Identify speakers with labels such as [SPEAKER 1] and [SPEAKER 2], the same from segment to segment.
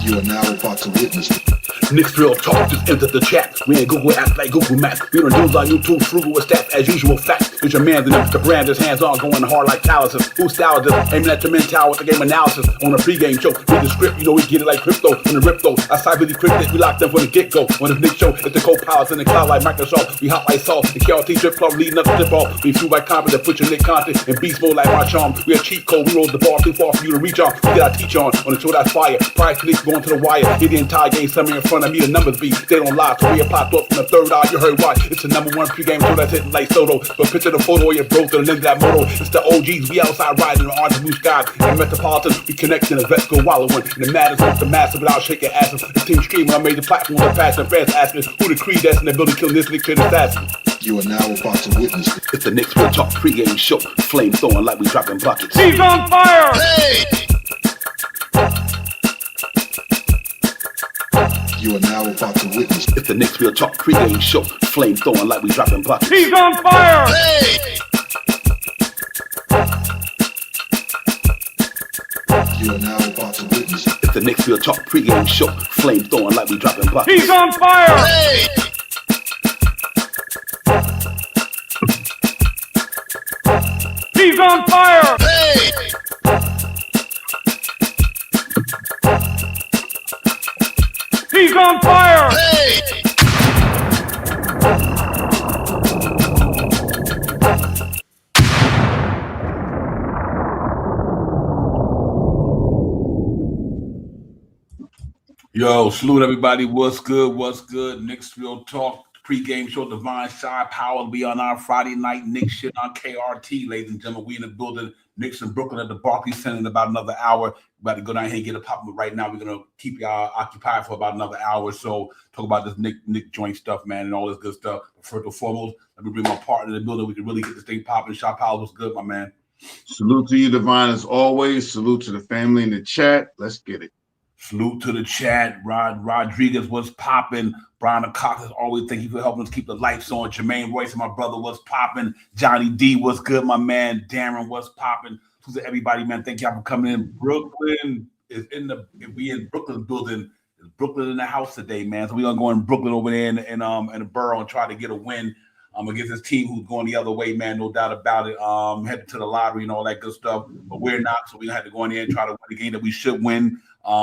[SPEAKER 1] You are now about to witness
[SPEAKER 2] Knicks Real Talk just entered the chat. We ain't Google apps like Google Maps. We don't news on YouTube, frugal with stats as usual facts. It's your man, the brand is hands-on, going hard like calluses. Who style this? Aiming at your mental with the game analysis. On a pregame show, read the script, you know we get it like crypto. On the rip though, I side really quick that we locked them from the get-go. On the Knicks show, it's the co-pilots in the cloud like Microsoft. We hot like salt, the KRT drip club leading up to tip off. We fuel by confidence, put your Nick content in beast mode like my charm. We a cheat code, we roll the ball too far for you to reach on. We get our teach on the show that's fire. Prior to Knicks going to the wire. Hit the entire game, somewhere in front of me, the numbers be. They don't lie, so we popped up from the third eye. You heard why? It's the #1 pregame show that's hitting like Soto. But picture the photo of your bro to the link that moto. It's the OGs, we outside riding on orange blue skies. And Metropolitan, we connecting the vets go wallowing. And the matters with the massive without shaking asses. The team streaming on major platforms and fast and fans asking who the creed that's in the building killing this Nick to the assassin.
[SPEAKER 1] You are now about to witness
[SPEAKER 2] It's the Knicks Real Talk pregame show. Flame throwing like we dropping buckets.
[SPEAKER 3] He's on fire!
[SPEAKER 1] Hey! You are now about to witness
[SPEAKER 2] It's the Knicks Real Talk pregame show. Flame throwing like we dropping buckets.
[SPEAKER 3] He's on fire!
[SPEAKER 1] Hey! You are now about to witness
[SPEAKER 2] It's the Knicks Real Talk pregame show. Flame throwing like we dropping buckets.
[SPEAKER 3] He's on fire!
[SPEAKER 1] Hey!
[SPEAKER 3] He's on fire!
[SPEAKER 1] Hey!
[SPEAKER 3] He's on fire!
[SPEAKER 1] Hey!
[SPEAKER 2] Yo, salute everybody. What's good? What's good? Knicks Real Talk pregame show. Divine Shy Power will be on our Friday night. Knicks shit on KRT, ladies and gentlemen. We in the building. Knicks in Brooklyn at the Barclays Center in about another hour. About to go down here and get a pop. But right now, we're gonna keep y'all occupied for about another hour or so. Talk about this Nick joint stuff, man, and all this good stuff. But first and foremost, let me bring my partner in the building. We can really get this thing popping. Shy Power, what's good, my man?
[SPEAKER 4] Salute to you, Divine, as always. Salute to the family in the chat. Let's get it.
[SPEAKER 2] Salute to the chat. Rodriguez was popping. Brian Cox is always thank you for helping us keep the lights on. Jermaine Royce and my brother was popping. Johnny D was good, my man. Darren was popping. To everybody, man. Thank y'all for coming in. Brooklyn is we in Brooklyn building. Is Brooklyn in the house today, man. So we're gonna go in Brooklyn over there in the borough and try to get a win against this team who's going the other way, man. No doubt about it. Headed to the lottery and all that good stuff. But we're not, so we had to go in there and try to win a game that we should win.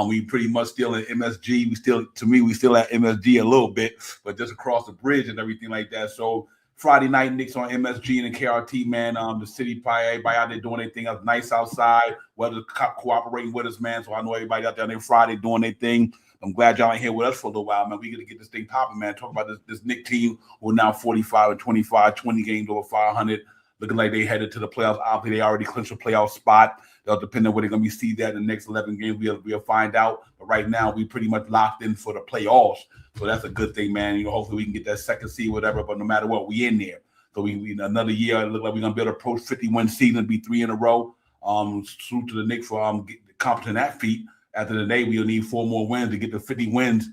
[SPEAKER 2] We pretty much still in MSG. We still at MSG a little bit, but just across the bridge and everything like that. So Friday night, Knicks on MSG and KRT, man. The city, probably everybody out there doing their thing. It was nice outside. Weather cooperating with us, man. So I know everybody out there on their Friday doing their thing. I'm glad y'all ain't here with us for a little while, man. We got to get this thing popping, man. Talk about this Knicks team who are now 45-25, 20 games over 500. Looking like they headed to the playoffs. Obviously, they already clinched a playoff spot. They'll depend on where they're going to be seeded in the next 11 games. We'll find out. But right now, we pretty much locked in for the playoffs. So that's a good thing, man. You know, hopefully we can get that second seed, whatever. But no matter what, we in there. So we another year. It look like we're going to be able to approach 50-win season and be 3 in a row. Salute to the Knicks for accomplishing that feat. After the day, we'll need 4 more wins to get to 50 wins.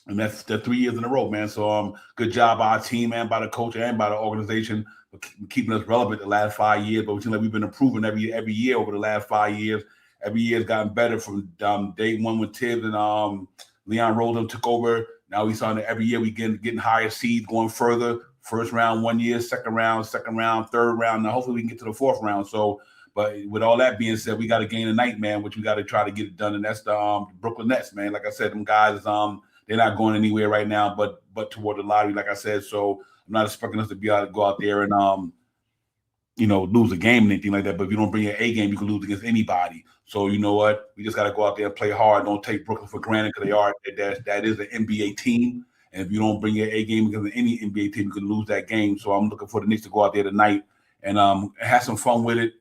[SPEAKER 2] And that's the 3 years in a row, man. So good job by our team and by the coach and by the organization for keeping us relevant the last 5 years. But we seem like we've been improving every year over the last 5 years. Every year has gotten better from day one when Tibbs and Leon Rosen took over. Now we saw that every year we getting higher seeds, going further. First round 1 year, second round, third round. Now hopefully we can get to the 4th round. So, but with all that being said, we got a game tonight, man, which we got to try to get it done. And that's the Brooklyn Nets, man. Like I said, them guys, they're not going anywhere right now, but toward the lottery, like I said. So I'm not expecting us to be able to go out there and lose a game and anything like that. But if you don't bring your A game, you can lose against anybody. So you know what? We just got to go out there and play hard. Don't take Brooklyn for granted because that is an NBA team. And if you don't bring your A game against any NBA team, you can lose that game. So I'm looking for the Knicks to go out there tonight and have some fun with it.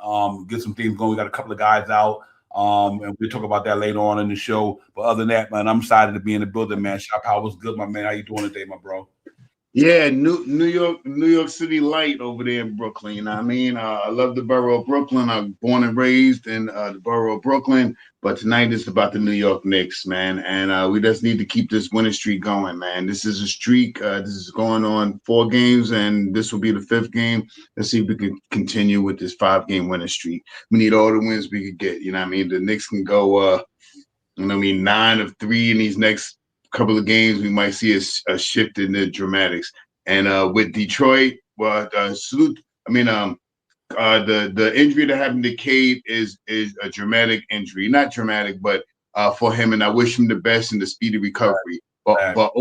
[SPEAKER 2] Get some things going. We got a couple of guys out. And we'll talk about that later on in the show. But other than that, man, I'm excited to be in the building, man. Shop Power was good, my man. How you doing today, my bro?
[SPEAKER 4] Yeah, New York City light over there in Brooklyn. You know what I mean? I love the borough of Brooklyn. I'm born and raised in the borough of Brooklyn. But tonight is about the New York Knicks, man. And we just need to keep this winning streak going, man. This is a streak. This is going on 4 games, and this will be the 5th game. Let's see if we can continue with this 5-game winning streak. We need all the wins we can get. You know what I mean? The Knicks can go You know what I mean? 9 of 3 in these next couple of games, we might see a shift in the dramatics. And with Detroit, well, salute. I mean, the injury that happened to Cade is a dramatic injury. Not dramatic, but for him, and I wish him the best in the speedy recovery. But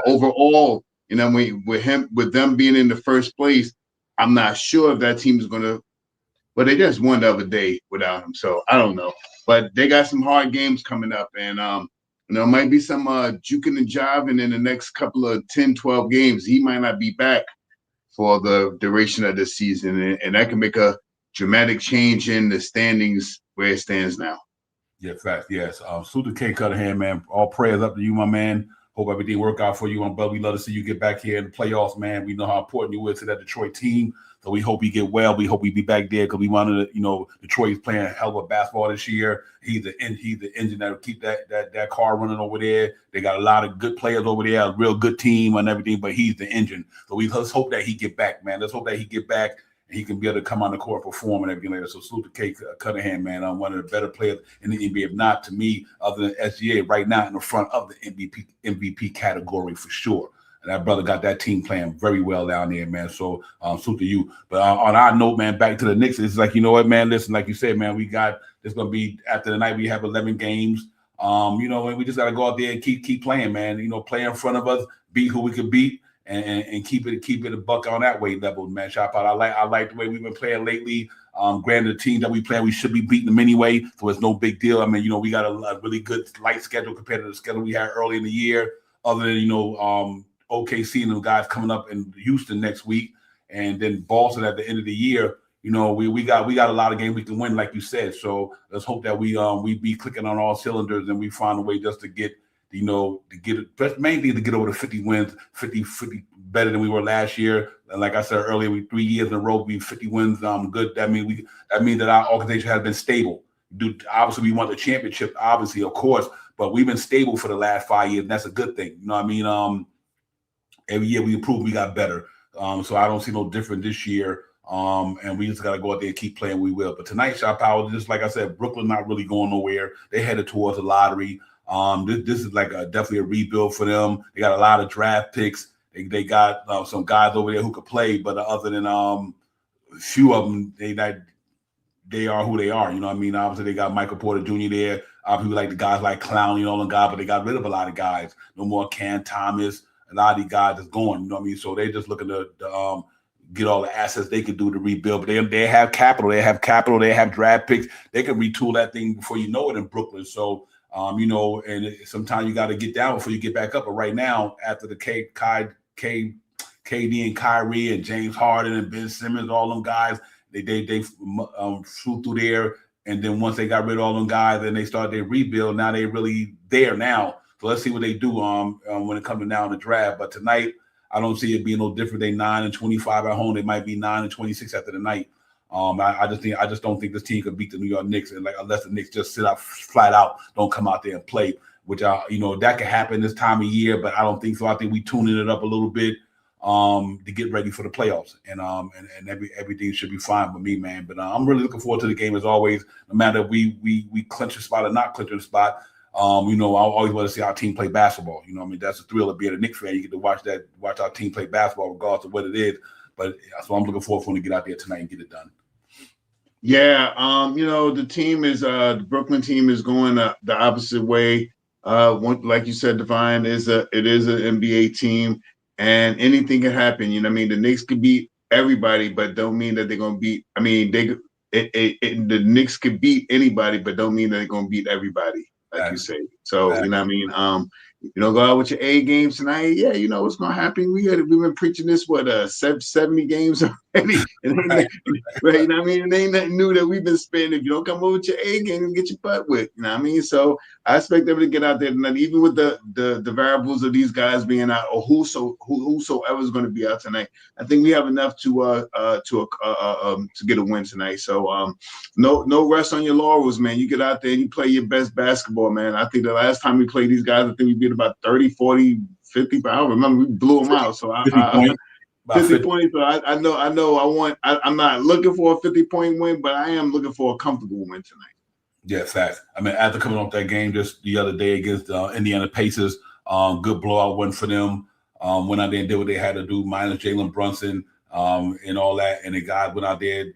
[SPEAKER 4] overall, you know, with them being in the first place, I'm not sure if that team is gonna. But they just won the other day without him, so I don't know. But they got some hard games coming up, and you know, might be some juking and jiving in the next couple of 10, 12 games. He might not be back for the duration of this season, and that can make a dramatic change in the standings where it stands now.
[SPEAKER 2] Yeah, fact. Yes. Salute to K Cunningham, man. All prayers up to you, my man. Hope everything work out for you, my brother. We love to see you get back here in the playoffs, man. We know how important you is to that Detroit team. So we hope you get well. We hope we be back there because we wanted to, you know, Detroit's playing a hell of a basketball this year. He's the engine that will keep that car running over there. They got a lot of good players over there, a real good team and everything, but he's the engine. So let's hope that he get back, man. Let's hope that he get back and he can be able to come on the court and perform and everything like that. So salute to K Cunningham, man. I'm one of the better players in the NBA. If not, to me, other than SGA, right now in the front of the MVP category for sure. And that brother got that team playing very well down there, man. So salute to you. But on our note, man, back to the Knicks. It's like, you know what, man, listen, like you said, man, it's going to be, after the night, we have 11 games. You know, and we just got to go out there and keep playing, man. You know, play in front of us, beat who we could beat, and keep it a buck on that weight level, man. Shop out. I like the way we've been playing lately. Granted, the team that we play, we should be beating them anyway, so it's no big deal. I mean, you know, we got a really good light schedule compared to the schedule we had early in the year, other than, you know, OKC and them guys coming up in Houston next week, and then Boston at the end of the year. You know, we got a lot of games we can win, like you said. So let's hope that we be clicking on all cylinders and we find a way just to get, you know, mainly to get over the 50 wins, 50 better than we were last year. And like I said earlier, we 3 years in a row, we 50 wins. Good. That means that our organization has been stable. Obviously, we want the championship, obviously, of course, but we've been stable for the last 5 years, and that's a good thing. You know what I mean? Every year we improve, we got better. So I don't see no different this year. And we just got to go out there and keep playing. We will. But tonight, Shop Power, just like I said, Brooklyn not really going nowhere. They headed towards the lottery. This is like definitely a rebuild for them. They got a lot of draft picks. They got some guys over there who could play, but other than a few of them, they are who they are. You know what I mean? Obviously, they got Michael Porter Jr. there. People like the guys like Clowney and all them guys, but they got rid of a lot of guys. No more Cam Thomas. A lot of these guys is going. You know what I mean? So they're just looking to get all the assets they could do to rebuild. But they have capital. They have draft picks. They can retool that thing before you know it in Brooklyn. So, you know, and sometimes you got to get down before you get back up. But right now, after the KD and Kyrie and James Harden and Ben Simmons, all them guys, they flew through there. And then once they got rid of all them guys, then they started their rebuild. Now they really there now. So let's see what they do when it comes to now in the draft. But tonight, I don't see it being no different. They 9-25 at home. They might be 9-26 after the night. I just don't think this team could beat the New York Knicks, and unless the Knicks just sit out flat out, don't come out there and play. Which you know, that could happen this time of year, but I don't think so. I think we tuning it up a little bit to get ready for the playoffs, and everything should be fine with me, man. But I'm really looking forward to the game as always. No matter if we clinch a spot or not clinch a spot. You know, I always want to see our team play basketball. You know, I mean, that's the thrill of being a Knicks fan. You get to watch our team play basketball, regardless of what it is. But so I'm looking forward for them to get out there tonight and get it done.
[SPEAKER 4] Yeah, you know, the team is the Brooklyn team is going the opposite way. Like you said, Divine, it is an NBA team, and anything can happen. You know what I mean? The Knicks could beat everybody, but don't mean that they're going to beat. I mean, the Knicks could beat anybody, but don't mean that they're going to beat everybody. Like you say. So, you know what I mean? You know, go out with your A games tonight. Yeah, you know what's gonna happen. We've been preaching this 70 games already. And right, you know what I mean? It ain't nothing new that we've been spending. If you don't come over with your A game and get your butt whipped, you know what I mean? So I expect them to get out there tonight, even with the variables of these guys being out, or whosoever is going to be out tonight. I think we have enough to get a win tonight. So no rest on your laurels, man. You get out there and you play your best basketball, man. I think the last time we played these guys, I think we beat about 30, 40, 50, but I don't remember. We blew them out. So 50 points. So I know. I'm not looking for a 50-point win, but I am looking for a comfortable win tonight.
[SPEAKER 2] Yeah, facts. I mean, after coming off that game just the other day against Indiana Pacers, good blowout win for them. Went out there and did what they had to do, minus Jalen Brunson and all that. And the guys went out there,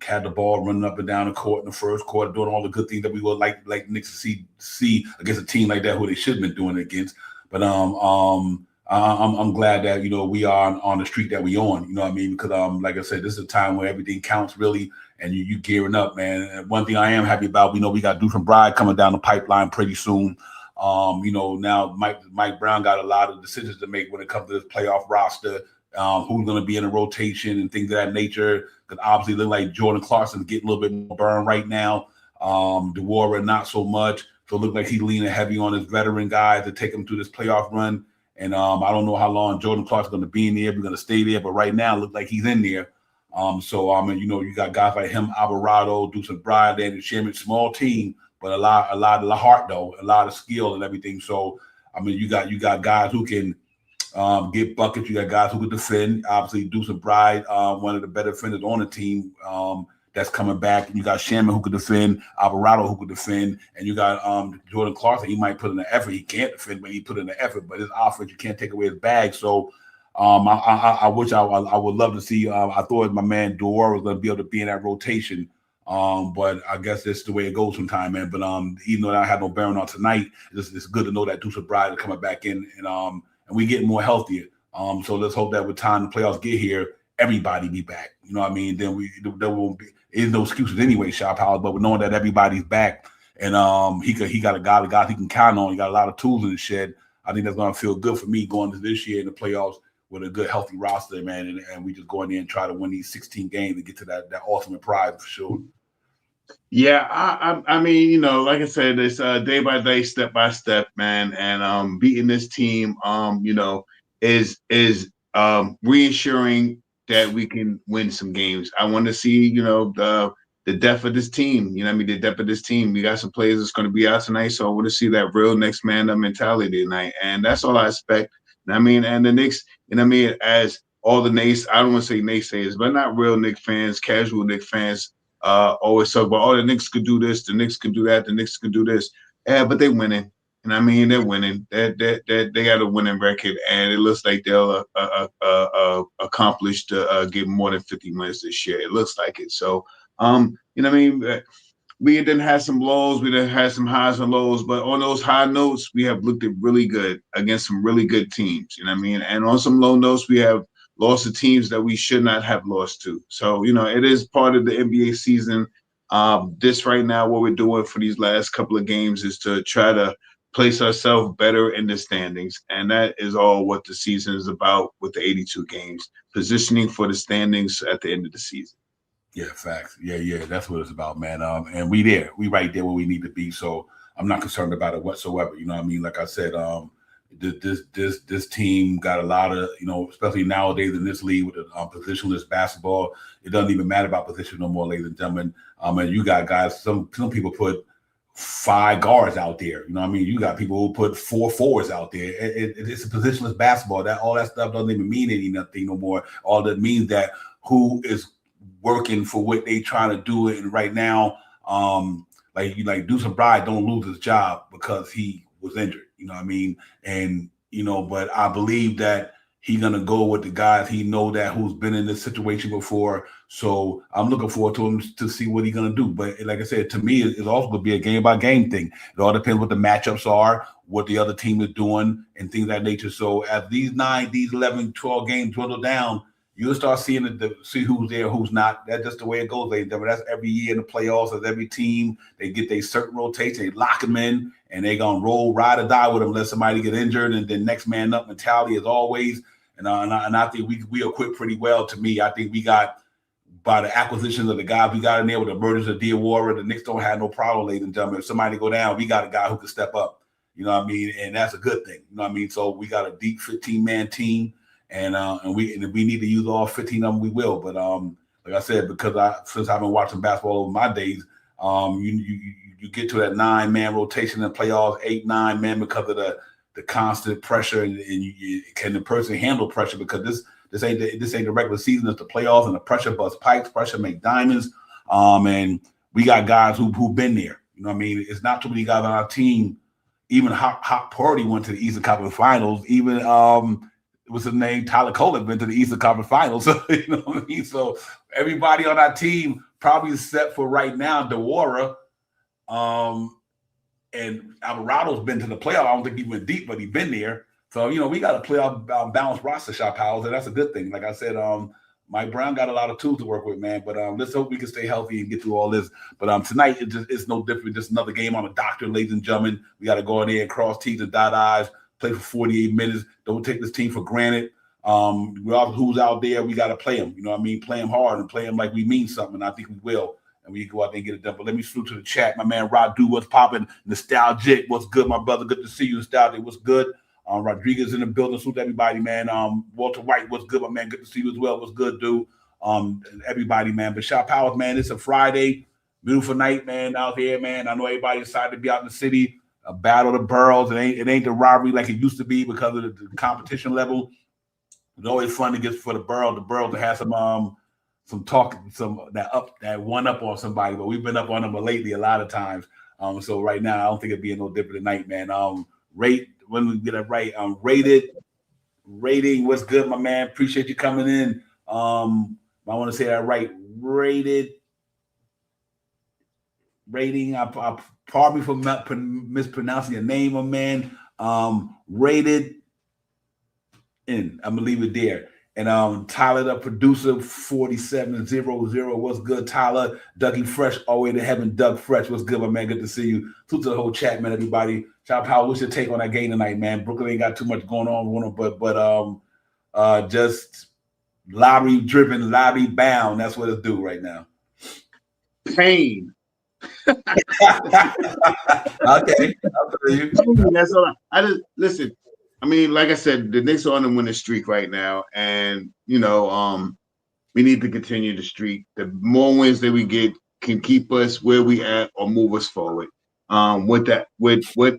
[SPEAKER 2] had the ball running up and down the court in the first quarter, doing all the good things that we would like Knicks to see against a team like that who they should have been doing it against. But I'm glad that we are on the street that we on. You know what I mean? Because like I said, this is a time where everything counts really, and you gearing up, man. And one thing I am happy about, we got Deuce Bride coming down the pipeline pretty soon. Now Mike Brown got a lot of decisions to make when it comes to this playoff roster. Who's going to be in a rotation and things of that nature. Because obviously it look like Jordan Clarkson's getting a little bit more burn right now. DeWara not so much. So it look like he's leaning heavy on his veteran guys to take him through this playoff run. And I don't know how long Jordan Clarkson's going to be in there. We're going to stay there. But right now it looks like he's in there. You got guys like him, Alvarado, Deuce Bride, and Sherman, small team, but a lot of heart though, a lot of skill and everything. So you got guys who can get buckets. You got guys who can defend. Obviously, Deuce Bride, one of the better defenders on the team, that's coming back. And you got Sherman who could defend, Alvarado who could defend, and you got Jordan Clarkson. He might put in the effort. He can't defend, but he put in the effort. But his offense, you can't take away his bag. So. I wish I would love to see. I thought my man Dewar was going to be able to be in that rotation, but I guess that's the way it goes sometimes, man. But even though I had no bearing on tonight, it's good to know that Deuce Bride is coming back in, and we getting more healthier. So let's hope that with time the playoffs get here, everybody be back. You know what I mean? Then there won't be no excuses anyway, Shop House. But with knowing that everybody's back, and he got a guy he can count on. He got a lot of tools in the shed. I think that's going to feel good for me going into this year in the playoffs with a good, healthy roster, man, and we just go in there and try to win these 16 games and get to that ultimate prize for sure.
[SPEAKER 4] Yeah, I mean, like I said, it's day by day, step by step, man, and beating this team, is reassuring that we can win some games. I want to see, the depth of this team. The depth of this team. We got some players that's going to be out tonight, so I want to see that real next man up mentality tonight, and that's all I expect. And the Knicks, as all the Knicks, I don't want to say naysayers, but not real Knicks fans, casual Knicks fans, always talk about, the Knicks could do this, the Knicks could do that, the Knicks could do this. Yeah, but they're winning. And they're winning. They got a winning record, and it looks like they'll accomplish to get more than 50 wins this year. It looks like it. So, we didn't have some lows, we didn't have some highs and lows, but on those high notes, we have looked at really good against some really good teams, And on some low notes, we have lost to teams that we should not have lost to. So, it is part of the NBA season. This right now, what we're doing for these last couple of games is to try to place ourselves better in the standings. And that is all what the season is about with the 82 games, positioning for the standings at the end of the season.
[SPEAKER 2] Yeah, facts. Yeah, that's what it's about, man. And we right there where we need to be. So I'm not concerned about it whatsoever. You know what I mean? Like I said, this team got a lot of, especially nowadays in this league with the positionless basketball, it doesn't even matter about position no more, ladies and gentlemen. And you got guys. Some people put 5 guards out there. You know what I mean? You got people who put 4 forwards out there. It's a positionless basketball. All that stuff doesn't even mean nothing no more. All that means that who is working for what they trying to do, and right now, like Deuce Bride don't lose his job because he was injured. You know what I mean? And but I believe that he's gonna go with the guys he know that who's been in this situation before. So I'm looking forward to him to see what he's gonna do. But like I said, to me, it's also gonna be a game by game thing. It all depends what the matchups are, what the other team is doing, and things of that nature. So as these 11, 12 games dwindle down, you'll start seeing see who's there, who's not. That's just the way it goes, ladies and gentlemen. That's every year in the playoffs. As every team, they get their certain rotation, they lock them in, and they're gonna ride or die with them unless somebody get injured. And then next man up mentality as always. And I think we equipped pretty well. To me, I think we got by the acquisitions of the guys we got in there with the emergence of Diawara, the Knicks don't have no problem, ladies and gentlemen. If somebody go down, we got a guy who can step up. You know what I mean? And that's a good thing. You know what I mean? So we got a deep 15-man team. And if we need to use all 15 of them, we will. But like I said, because since I've been watching basketball over my days, you get to that 9-man rotation in playoffs, 8, 9 men because of the constant pressure, and can the person handle pressure? Because this ain't the regular season, it's the playoffs, and the pressure busts pipes, pressure make diamonds. And we got guys who've been there. You know what I mean? It's not too many guys on our team. Even Hot Purdy went to the Eastern Conference Finals. Even what's his name? Tyler Cole went to the Eastern Conference Finals. So, you know what I mean? So everybody on our team probably set for right now. Dewara, and Alvarado's been to the playoff. I don't think he went deep, but he's been there. So, you know, we got a playoff balanced roster, Shop Powers, and that's a good thing. Like I said, Mike Brown got a lot of tools to work with, man. But let's hope we can stay healthy and get through all this. But tonight, it's no different. Just another game on the doctor, ladies and gentlemen. We got to go in there and cross T's and dot I's, play for 48 minutes. Don't take this team for granted. Who's out there, we got to play them. You know what I mean? Play them hard and play them like we mean something. I think we will. And we go out there and get it done. But let me salute to the chat. My man Radu, what's popping? Nostalgic, what's good, my brother? Good to see you. Nostalgic, what's good? Rodriguez in the building. Salute to everybody, man. Walter White, what's good, my man? Good to see you as well. What's good, dude? Everybody, man. But Shop Powers, man, it's a Friday. Beautiful night, man, out here, man. I know everybody decided to be out in the city. A battle of the boroughs. It ain't the rivalry like it used to be because of the competition level. It's always fun to get for the boroughs to have some talk, that one up on somebody, but we've been up on them lately a lot of times. So right now, I don't think it'd be no different tonight, man. When we get it right, rating, what's good, my man? Appreciate you coming in. I want to say that right. Rating. I pardon me for mispronouncing your name, my man. Rated in. I'm gonna leave it there. And Tyler, the producer, 4700. What's good, Tyler? Dougie Fresh, all the way to heaven. Doug Fresh, what's good, my man? Good to see you. To the whole chat, man, everybody. Shop Powell, what's your take on that game tonight, man? Brooklyn ain't got too much going on with them, but just lottery driven, lottery bound. That's what it's do right now.
[SPEAKER 4] Pain.
[SPEAKER 2] Okay,
[SPEAKER 4] That's all. I just listen. I mean, like I said, the Knicks are on a winning streak right now, and you know, we need to continue the streak. The more wins that we get can keep us where we at or move us forward. With what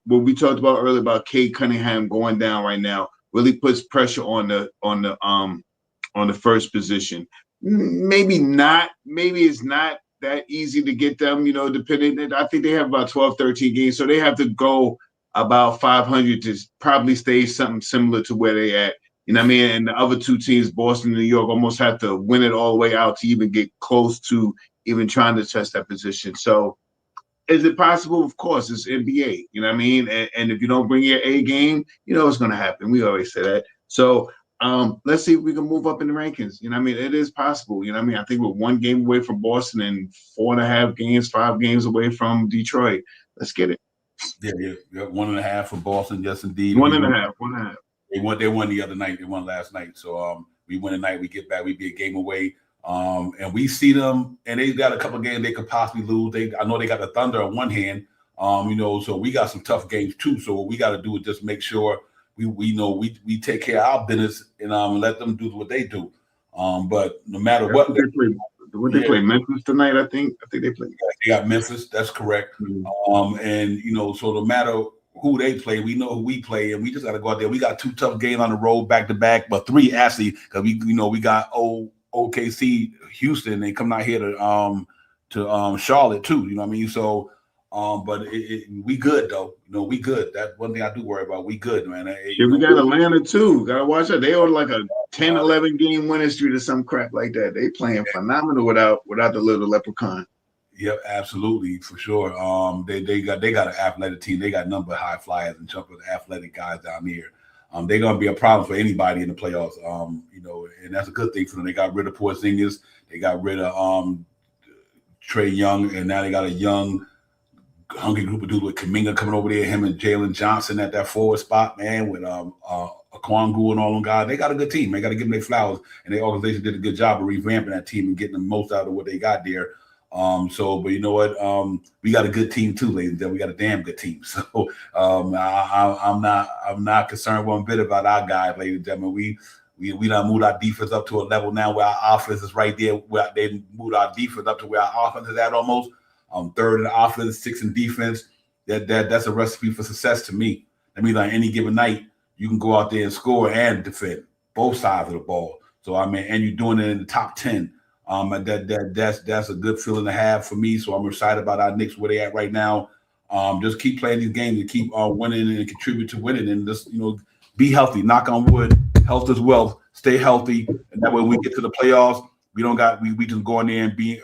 [SPEAKER 4] we talked about earlier about Cade Cunningham going down right now really puts pressure on the first position. Maybe it's not that easy to get them, you know, depending. I think they have about 12, 13 games, so they have to go about 500 to probably stay something similar to where they at. You know what I mean? And the other two teams, Boston and New York, almost have to win it all the way out to even get close to even trying to touch that position. So is it possible? Of course, it's NBA. You know what I mean? And if you don't bring your A game, you know what's going to happen. We always say that. So let's see if we can move up in the rankings. You know what I mean? It is possible. You know what I mean? I think we're one game away from Boston and 5 games away from Detroit. Let's get it.
[SPEAKER 2] Yeah, 1.5 for Boston. Yes, indeed.
[SPEAKER 4] 1.5.
[SPEAKER 2] They won the other night. They won last night. So we win tonight. We get back. We be a game away. And we see them, and they got a couple of games they could possibly lose. I know they got the Thunder on one hand. You know, so we got some tough games too. So what we got to do is just make sure we know we take care of our business and let them do what they do. But no matter what
[SPEAKER 4] they play Memphis tonight, I think they play.
[SPEAKER 2] They got Memphis. That's correct.
[SPEAKER 4] Mm-hmm.
[SPEAKER 2] And you know, so no matter who they play, we know who we play, and we just got to go out there. We got 2 tough games on the road back to back, but 3 actually, because we got OKC, Houston. They come out here to Charlotte too. You know what I mean? So, but we good though. You know, we good. That's one thing I do worry about. We good, man.
[SPEAKER 4] We got Atlanta too. Got to watch that. They are like a 10, 11 game winning streak or some crap like that. They playing phenomenal without the little leprechaun.
[SPEAKER 2] Yep, absolutely, for sure. They got an athletic team. They got number high flyers and jumpers, athletic guys down here. They're gonna be a problem for anybody in the playoffs. You know, and that's a good thing for them. They got rid of Porzingis. They got rid of Trae Young, and now they got a young, hungry group of dudes with Kuminga coming over there. Him and Jalen Johnson at that forward spot, man, with Okongwu and all them guys. They got a good team. They got to give them their flowers, and their organization did a good job of revamping that team and getting the most out of what they got there. But you know what? We got a good team too, ladies and gentlemen. We got a damn good team. So I'm not concerned one bit about our guys, ladies and gentlemen. We done moved our defense up to a level now where our offense is right there. Where they moved our defense up to where our offense is at almost. 3rd in the offense, 6th in defense. That's a recipe for success to me. That means on any given night, you can go out there and score and defend both sides of the ball. So I mean, and you're doing it in the top 10. And that's a good feeling to have for me. So I'm excited about our Knicks where they at right now. Just keep playing these games and keep winning and contribute to winning, and just be healthy. Knock on wood. Health is wealth. Stay healthy, and that way when we get to the playoffs, we just go in there and be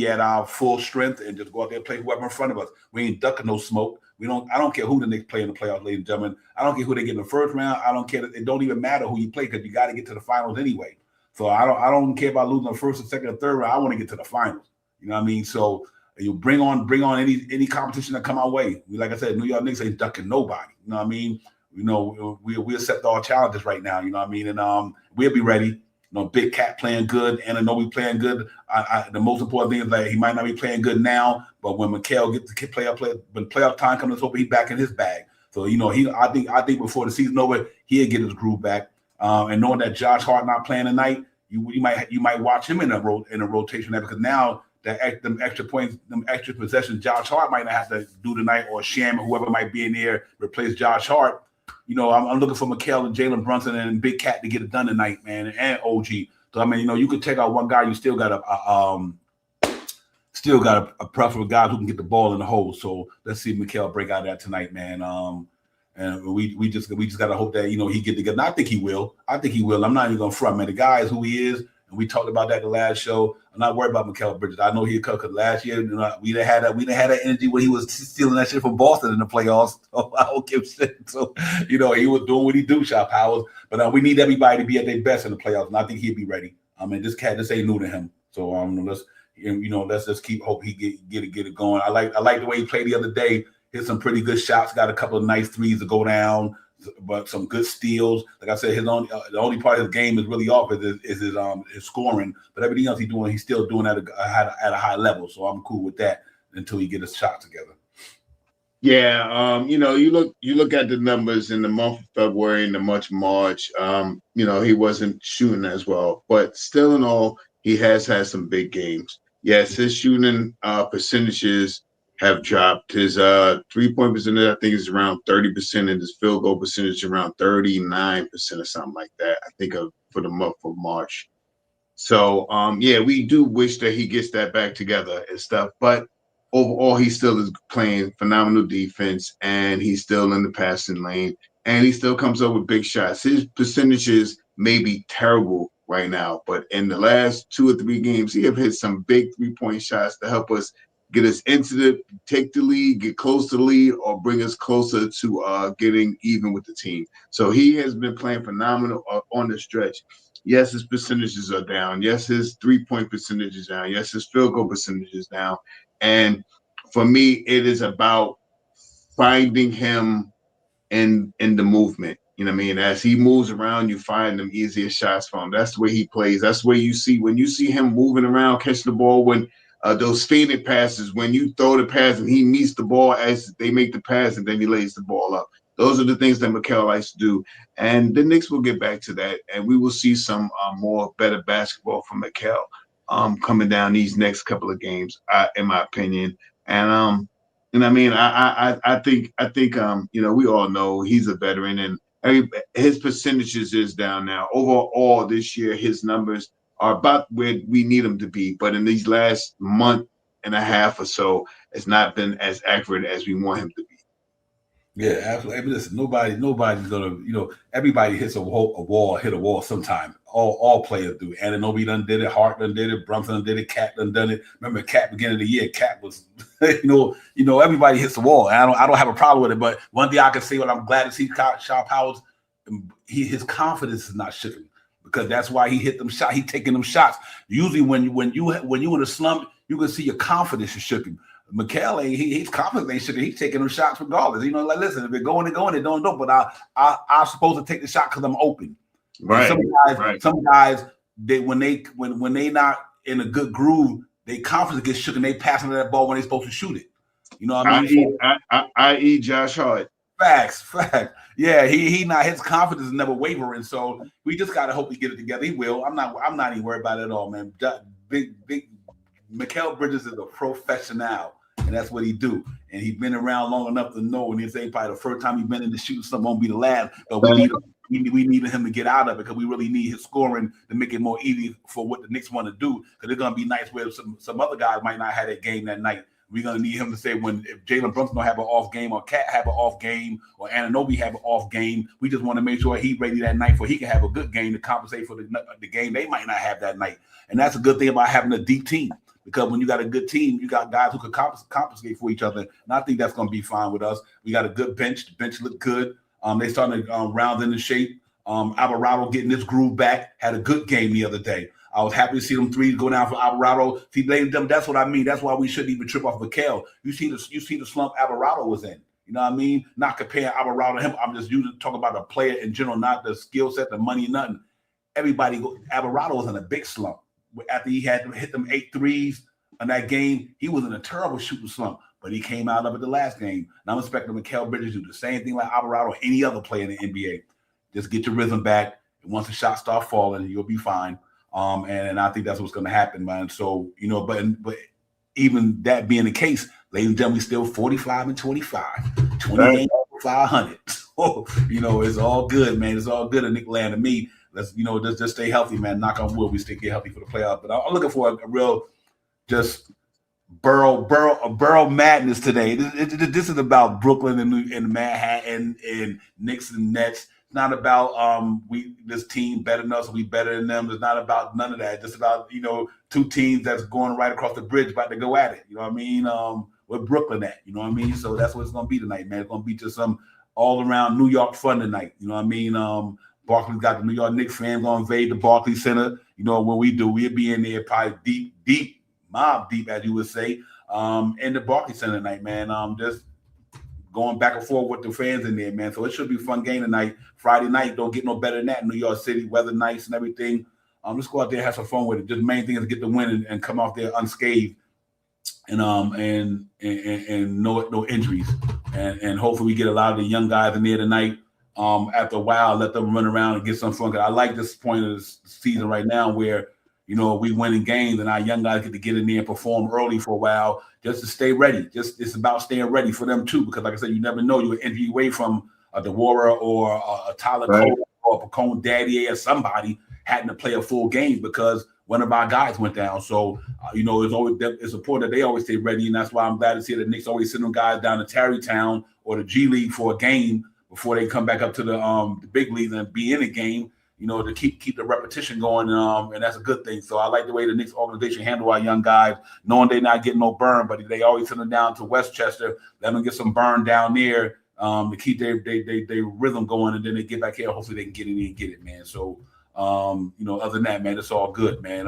[SPEAKER 2] at our full strength and just go out there and play whoever in front of us. We ain't ducking no smoke. I don't care who the Knicks play in the playoffs, ladies and gentlemen. I don't care who they get in the first round. I don't care. It don't even matter who you play because you got to get to the finals anyway. So I don't care about losing the first or second or third round. I want to get to the finals. You know what I mean? So you bring on any competition that come our way. Like I said, New York Knicks ain't ducking nobody. You know what I mean? We accept all challenges right now. You know what I mean? And we'll be ready. Big Cat playing good, and I know we playing good. The most important thing is that he might not be playing good now, but when Mikal gets to when playoff time comes, let's hope he's back in his bag. So I think before the season over, he'll get his groove back. And knowing that Josh Hart not playing tonight, you might watch him in a rotation there, because now them extra points, them extra possessions, Josh Hart might not have to do tonight, or Sham or whoever might be in there replace Josh Hart. I'm looking for Mikal and Jalen Brunson and Big Cat to get it done tonight, man, and OG. So I mean, you could take out one guy, you still got a preference of guys who can get the ball in the hole. So let's see Mikal break out of that tonight, man. And we just got to hope that he get together. And I think he will. I'm not even gonna front, man. The guy is who he is, and we talked about that the last show. I'm not worried about Mikal Bridges. I know he'll cut, because last year we didn't have that energy when he was stealing that shit from Boston in the playoffs. So I don't give a shit. So he was doing what he do, Shot Powers. But we need everybody to be at their best in the playoffs, and I think he'll be ready. I mean, this ain't new to him. So let's just keep hope he get it going. I like the way he played the other day. Hit some pretty good shots. Got a couple of nice threes to go down, but some good steals. Like I said, the only part of his game is really off is his scoring. But everything else he's still doing at a high level. So I'm cool with that until he get his shot together.
[SPEAKER 4] Yeah, you look at the numbers in the month of February and the month of March. He wasn't shooting as well, but still in all, he has had some big games. Yes, his shooting percentages have dropped. His 3-point percentage, I think, is around 30%, and his field goal percentage around 39% or something like that. I think for the month of March. So we do wish that he gets that back together and stuff. But overall, he still is playing phenomenal defense, and he's still in the passing lane, and he still comes up with big shots. His percentages may be terrible right now, but in the last 2 or 3 games, he have hit some big 3-point shots to help us get us take the lead, get close to the lead, or bring us closer to getting even with the team. So he has been playing phenomenal on the stretch. Yes, his percentages are down. Yes, his 3-point percentage is down. Yes, his field goal percentage is down. And for me, it is about finding him in the movement. You know what I mean? As he moves around, you find them easier shots for him. That's the way he plays. That's the way when you see him moving around, catching the ball, when those faded passes, when you throw the pass and he meets the ball as they make the pass, and then he lays the ball up. Those are the things that Mikal likes to do. And the Knicks will get back to that, and we will see some more better basketball from Mikal coming down these next couple of games, in my opinion. And I think we all know he's a veteran, and his percentages is down now. Overall this year, his numbers are about where we need them to be. But in these last month and a half or so, it's not been as accurate as we want him to be.
[SPEAKER 2] Yeah, absolutely. I mean, listen, nobody's gonna, everybody hit a wall sometime. All players do. Anunoby done did it, Hart done did it, Brunson done did it, Cat done it. Remember Cat beginning of the year, Cat was, everybody hits the wall. And I don't have a problem with it. But one thing I can say, what I'm glad to see Shot Powers, his confidence is not shifting, because that's why he hit them shots. He taking them shots. Usually when you in a slump, you can see your confidence is shifting. Mikal, he's confident ain't shit. He's taking them shots regardless. Like, listen, if they're going, they're going. They don't. But I'm supposed to take the shot because I'm open.
[SPEAKER 4] Right.
[SPEAKER 2] Some guys, when they not in a good groove, their confidence gets shook and they passing that ball when they're supposed to shoot it. You know what I mean?
[SPEAKER 4] I.e. Josh Hart.
[SPEAKER 2] Facts. Yeah, he not, his confidence is never wavering. So we just gotta hope we get it together. He will. I'm not even worried about it at all, man. Big Mikal Bridges is a professional. and that's what he do. And he's been around long enough to know, and this ain't probably the first time he's been in the shooting, something won't be the last. But we needed him to get out of it because we really need his scoring to make it more easy for what the Knicks want to do. Because it's gonna be nice where some other guys might not have that game that night. We're gonna need him to say when if Jalen Brunson don't have an off game, or Cat have an off game, or Anunoby have an off game. We just want to make sure he's ready that night, so he can have a good game to compensate for the game they might not have that night. And that's a good thing about having a deep team, because when you got a good team, you got guys who can compensate for each other. And I think that's gonna be fine with us. We got a good bench. The bench looked good. They starting to round into shape. Alvarado getting this groove back. Had a good game the other day. I was happy to see them threes go down for Alvarado. See, them. That's what I mean. That's why we shouldn't even trip off Mikal. You see the slump Alvarado was in. You know what I mean? Not comparing Alvarado to him. I'm just using talk about a player in general, not the skill set, the money, nothing. Alvarado was in a big slump. After he had to hit them 8 threes in that game, he was in a terrible shooting slump. But he came out of it the last game. And I'm expecting Mikal Bridges to do the same thing like Alvarado or any other player in the NBA. Just get your rhythm back. And once the shots start falling, you'll be fine. And I think that's what's going to happen, man. So, you know, but even that being the case, ladies and gentlemen, we still 45 and 25, 20 games over 500. So, you know, it's all good, man. It's all good in Nick Land to me. Let's, you know, just stay healthy, man. Knock on wood, we stay healthy for the playoffs. But I'm looking for a real just Burrow madness today. This is about Brooklyn and Manhattan and Knicks and Nets. It's not about this team better than us, we better than them. It's not about none of that. It's just about, you know, two teams that's going right across the bridge about to go at it. You know what I mean? Where Brooklyn at? You know what I mean? So that's what it's gonna be tonight, man. It's gonna be just some all around New York fun tonight. You know what I mean? Barclays got the New York Knicks fans gonna invade the Barclays Center. You know what we do? We'll be in there probably deep, mob deep, as you would say, in the Barclays Center tonight, man. Just going back and forth with the fans in there, man. So it should be a fun game tonight. Friday night, don't get no better than that in New York City. Weather nice and everything. Let's go out there and have some fun with it. Just the main thing is get the win and come off there unscathed and no injuries. And hopefully we get a lot of the young guys in there tonight. After a while, let them run around and get some fun. Cause I like this point of the season right now where, you know, we winning games and our young guys get in there and perform early for a while just to stay ready. It's about staying ready for them too, because like I said, you never know, you're an injury away from a DeWara or a Tyler Cole or a Pacone Daddy or somebody having to play a full game because one of our guys went down. So, you know, it's important that they always stay ready, and that's why I'm glad to see that Knicks always send them guys down to Tarrytown or the G League for a game before they come back up to the big leagues and be in a game. You know, to keep the repetition going, and that's a good thing. So I like the way the Knicks organization handle our young guys, knowing they're not getting no burn, but they always send them down to Westchester, let them get some burn down there to keep their rhythm going, and then they get back here. Hopefully they can get in and get it, man. So, you know, other than that, man, it's all good, man.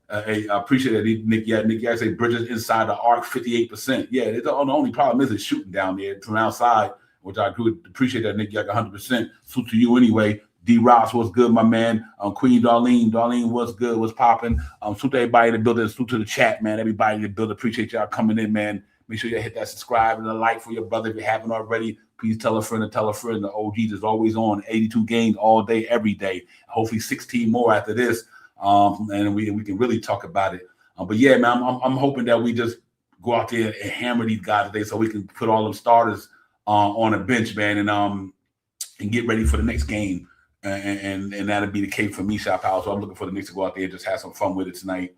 [SPEAKER 2] Hey, I appreciate that, Nick. Yeah, Nick, I say Bridges inside the arc, 58%. Yeah, the only problem is shooting down there from outside, which I appreciate that, Nick. Yak 100%. Salute to you anyway. D. Ross was good, my man. Queen Darlene was good, was popping. Salute to everybody in the building. Salute to the chat, man. Everybody in the building. Appreciate y'all coming in, man. Make sure you hit that subscribe and the like for your brother if you haven't already. Please tell a friend and tell a friend. The OGs is always on. 82 games all day, every day. Hopefully 16 more after this. And we can really talk about it. But yeah, man, I'm hoping that we just go out there and hammer these guys today so we can put all them starters on a bench, man, and get ready for the next game. And that'll be the case for me, Shop House. So I'm looking for the Knicks to go out there and just have some fun with it tonight.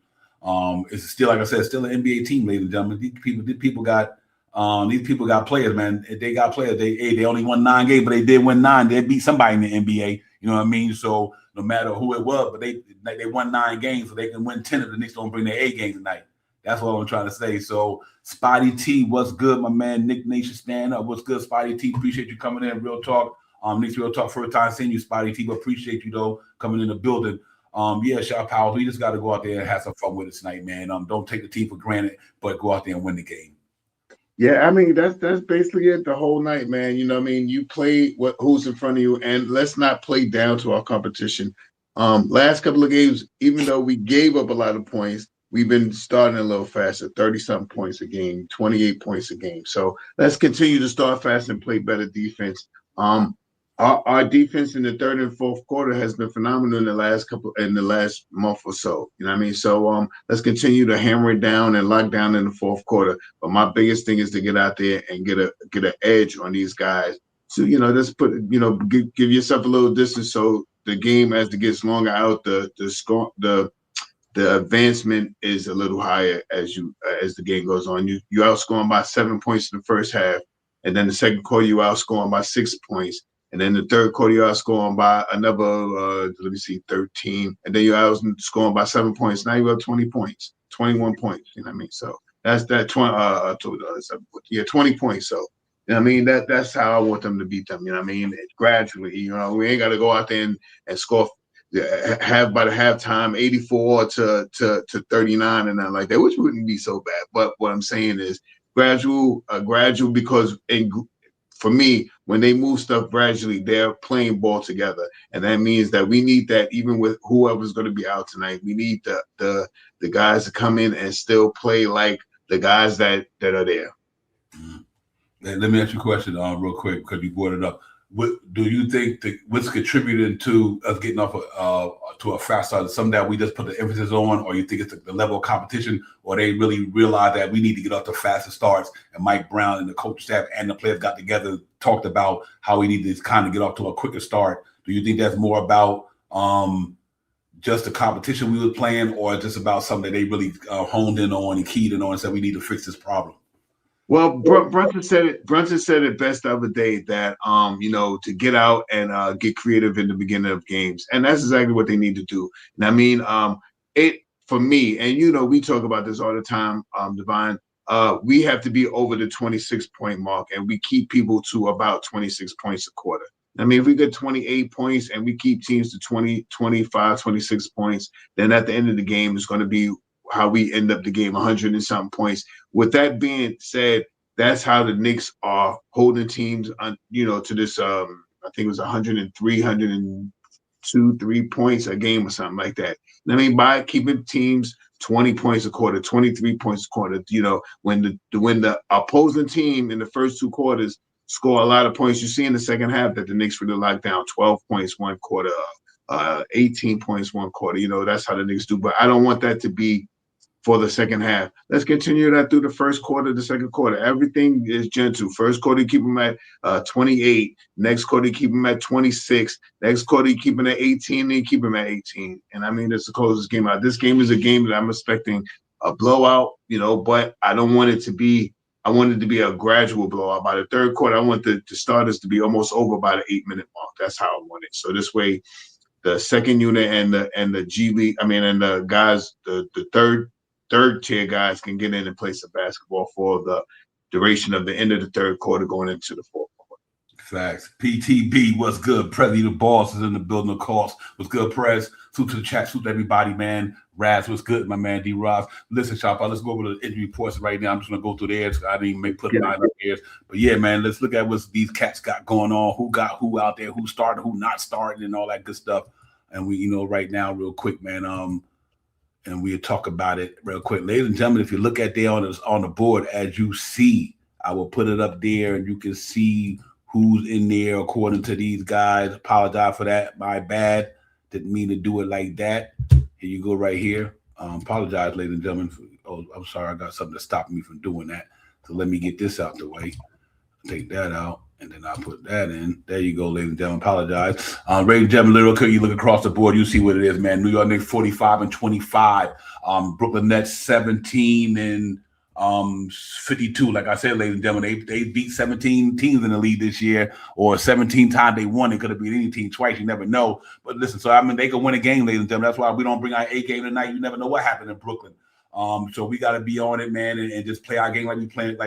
[SPEAKER 2] It's still, like I said, still an NBA team, ladies and gentlemen. These people got players, man. They got players. They only won 9 games, but they did win 9. They beat somebody in the NBA. You know what I mean? So no matter who it was, but they won 9 games, so they can win 10 if the Knicks don't bring their A game tonight. That's what I'm trying to say. So Spotty T, what's good, my man? Nick Nation, stand up. What's good, Spotty T? Appreciate you coming in. Real talk. Knicks Real Talk, first time seeing you, Spotty T, but appreciate you, though, coming in the building. Yeah, Shop Powers, we just got to go out there and have some fun with it tonight, man. Don't take the team for granted, but go out there and win the game.
[SPEAKER 4] Yeah, I mean, that's basically it the whole night, man. You know what I mean? You play who's in front of you, and let's not play down to our competition. Last couple of games, even though we gave up a lot of points, we've been starting a little faster, 30-something points a game, 28 points a game. So let's continue to start fast and play better defense. Our defense in the third and fourth quarter has been phenomenal in the last month or so. You know what I mean? So let's continue to hammer it down and lock down in the fourth quarter. But my biggest thing is to get out there and get an edge on these guys. So just give yourself a little distance so the game as it gets longer out, the advancement is a little higher as the game goes on. You outscoring by 7 points in the first half, and then the second quarter you outscoring by 6 points. And then the third quarter, you're outscoring by another, 13. And then you're outscoring by 7 points. Now you're up 20 points, 21 points. You know what I mean? So that's that 20 points. So, you know what I mean? That's how I want them to beat them. You know what I mean? Gradually, we ain't got to go out there and score by the halftime 84 to 39 and nothing like that, which wouldn't be so bad. But what I'm saying is gradual because for me, when they move stuff gradually, they're playing ball together. And that means that we need that even with whoever's going to be out tonight. We need the guys to come in and still play like the guys that are there.
[SPEAKER 2] Let me ask you a question real quick because you brought it up. What do you think what's contributing to us getting off to a fast start? Something that we just put the emphasis on, or you think it's the level of competition, or they really realize that we need to get off the fastest starts? And Mike Brown and the coach staff and the players got together, talked about how we need to kind of get off to a quicker start. Do you think that's more about just the competition we were playing, or just about something that they really honed in on and keyed in on and said we need to fix this problem?
[SPEAKER 4] Well, Brunson said it best the other day that to get out and get creative in the beginning of games, and that's exactly what they need to do. And I mean, it for me, and we talk about this all the time, Divine. We have to be over the 26-point mark, and we keep people to about 26 points a quarter. I mean, if we get 28 points and we keep teams to 20, 25, 26 points, then at the end of the game, it's going to be how we end up the game, 100 and something points. With that being said, that's how the Knicks are holding teams on, to this, I think it was 103, 102, 3 points a game or something like that. I mean, by keeping teams 20 points a quarter, 23 points a quarter, when the opposing team in the first two quarters score a lot of points, you see in the second half that the Knicks really lock down 12 points one quarter, 18 points one quarter. That's how the Knicks do. But I don't want that to be for the second half. Let's continue that through the first quarter, the second quarter. Everything is gentle. First quarter, you keep them at 28. Next quarter, you keep them at 26. Next quarter, you keep them at 18, and you keep them at 18. And I mean, that's the closest game out. This game is a game that I'm expecting a blowout, but I don't want it to be – I want it to be a gradual blowout. By the third quarter, I want the starters to be almost over by the 8-minute mark. That's how I want it. So this way, the second unit and the G League, and the guys, the third tier guys can get in and play some basketball for the duration of the end of the third quarter going into the fourth quarter.
[SPEAKER 2] Facts. PTB, what's good? Prezi the boss is in the building, of course. What's good, Prez? Salute to the chat, salute to everybody, man. Raz, what's good, my man? D-Roz. Listen, Shop, let's go over the injury reports right now. I'm just going to go through theirs. I didn't even put them out there. But yeah, man, let's look at what these cats got going on. Who got who out there, who started, who not started, and all that good stuff. And we, right now, real quick, man, and we'll talk about it real quick. Ladies and gentlemen, if you look at there on the board, as you see, I will put it up there and you can see who's in there according to these guys. Apologize for that. My bad. Didn't mean to do it like that. Here you go right here. Apologize, ladies and gentlemen. I'm sorry. I got something to stop me from doing that. So let me get this out the way. Take that out. And then I'll put that in. There you go, ladies and gentlemen. Apologize. Ladies and gentlemen, little quick, you look across the board, you see what it is, man. New York Knicks 45-25. Brooklyn Nets 17 and 52. Like I said, ladies and gentlemen, they beat 17 teams in the league this year, or 17 times they won. It could have beat any team twice. You never know. But listen, so they could win a game, ladies and gentlemen. That's why we don't bring our A game tonight. You never know what happened in Brooklyn. So we got to be on it, man, and just play our game like we playing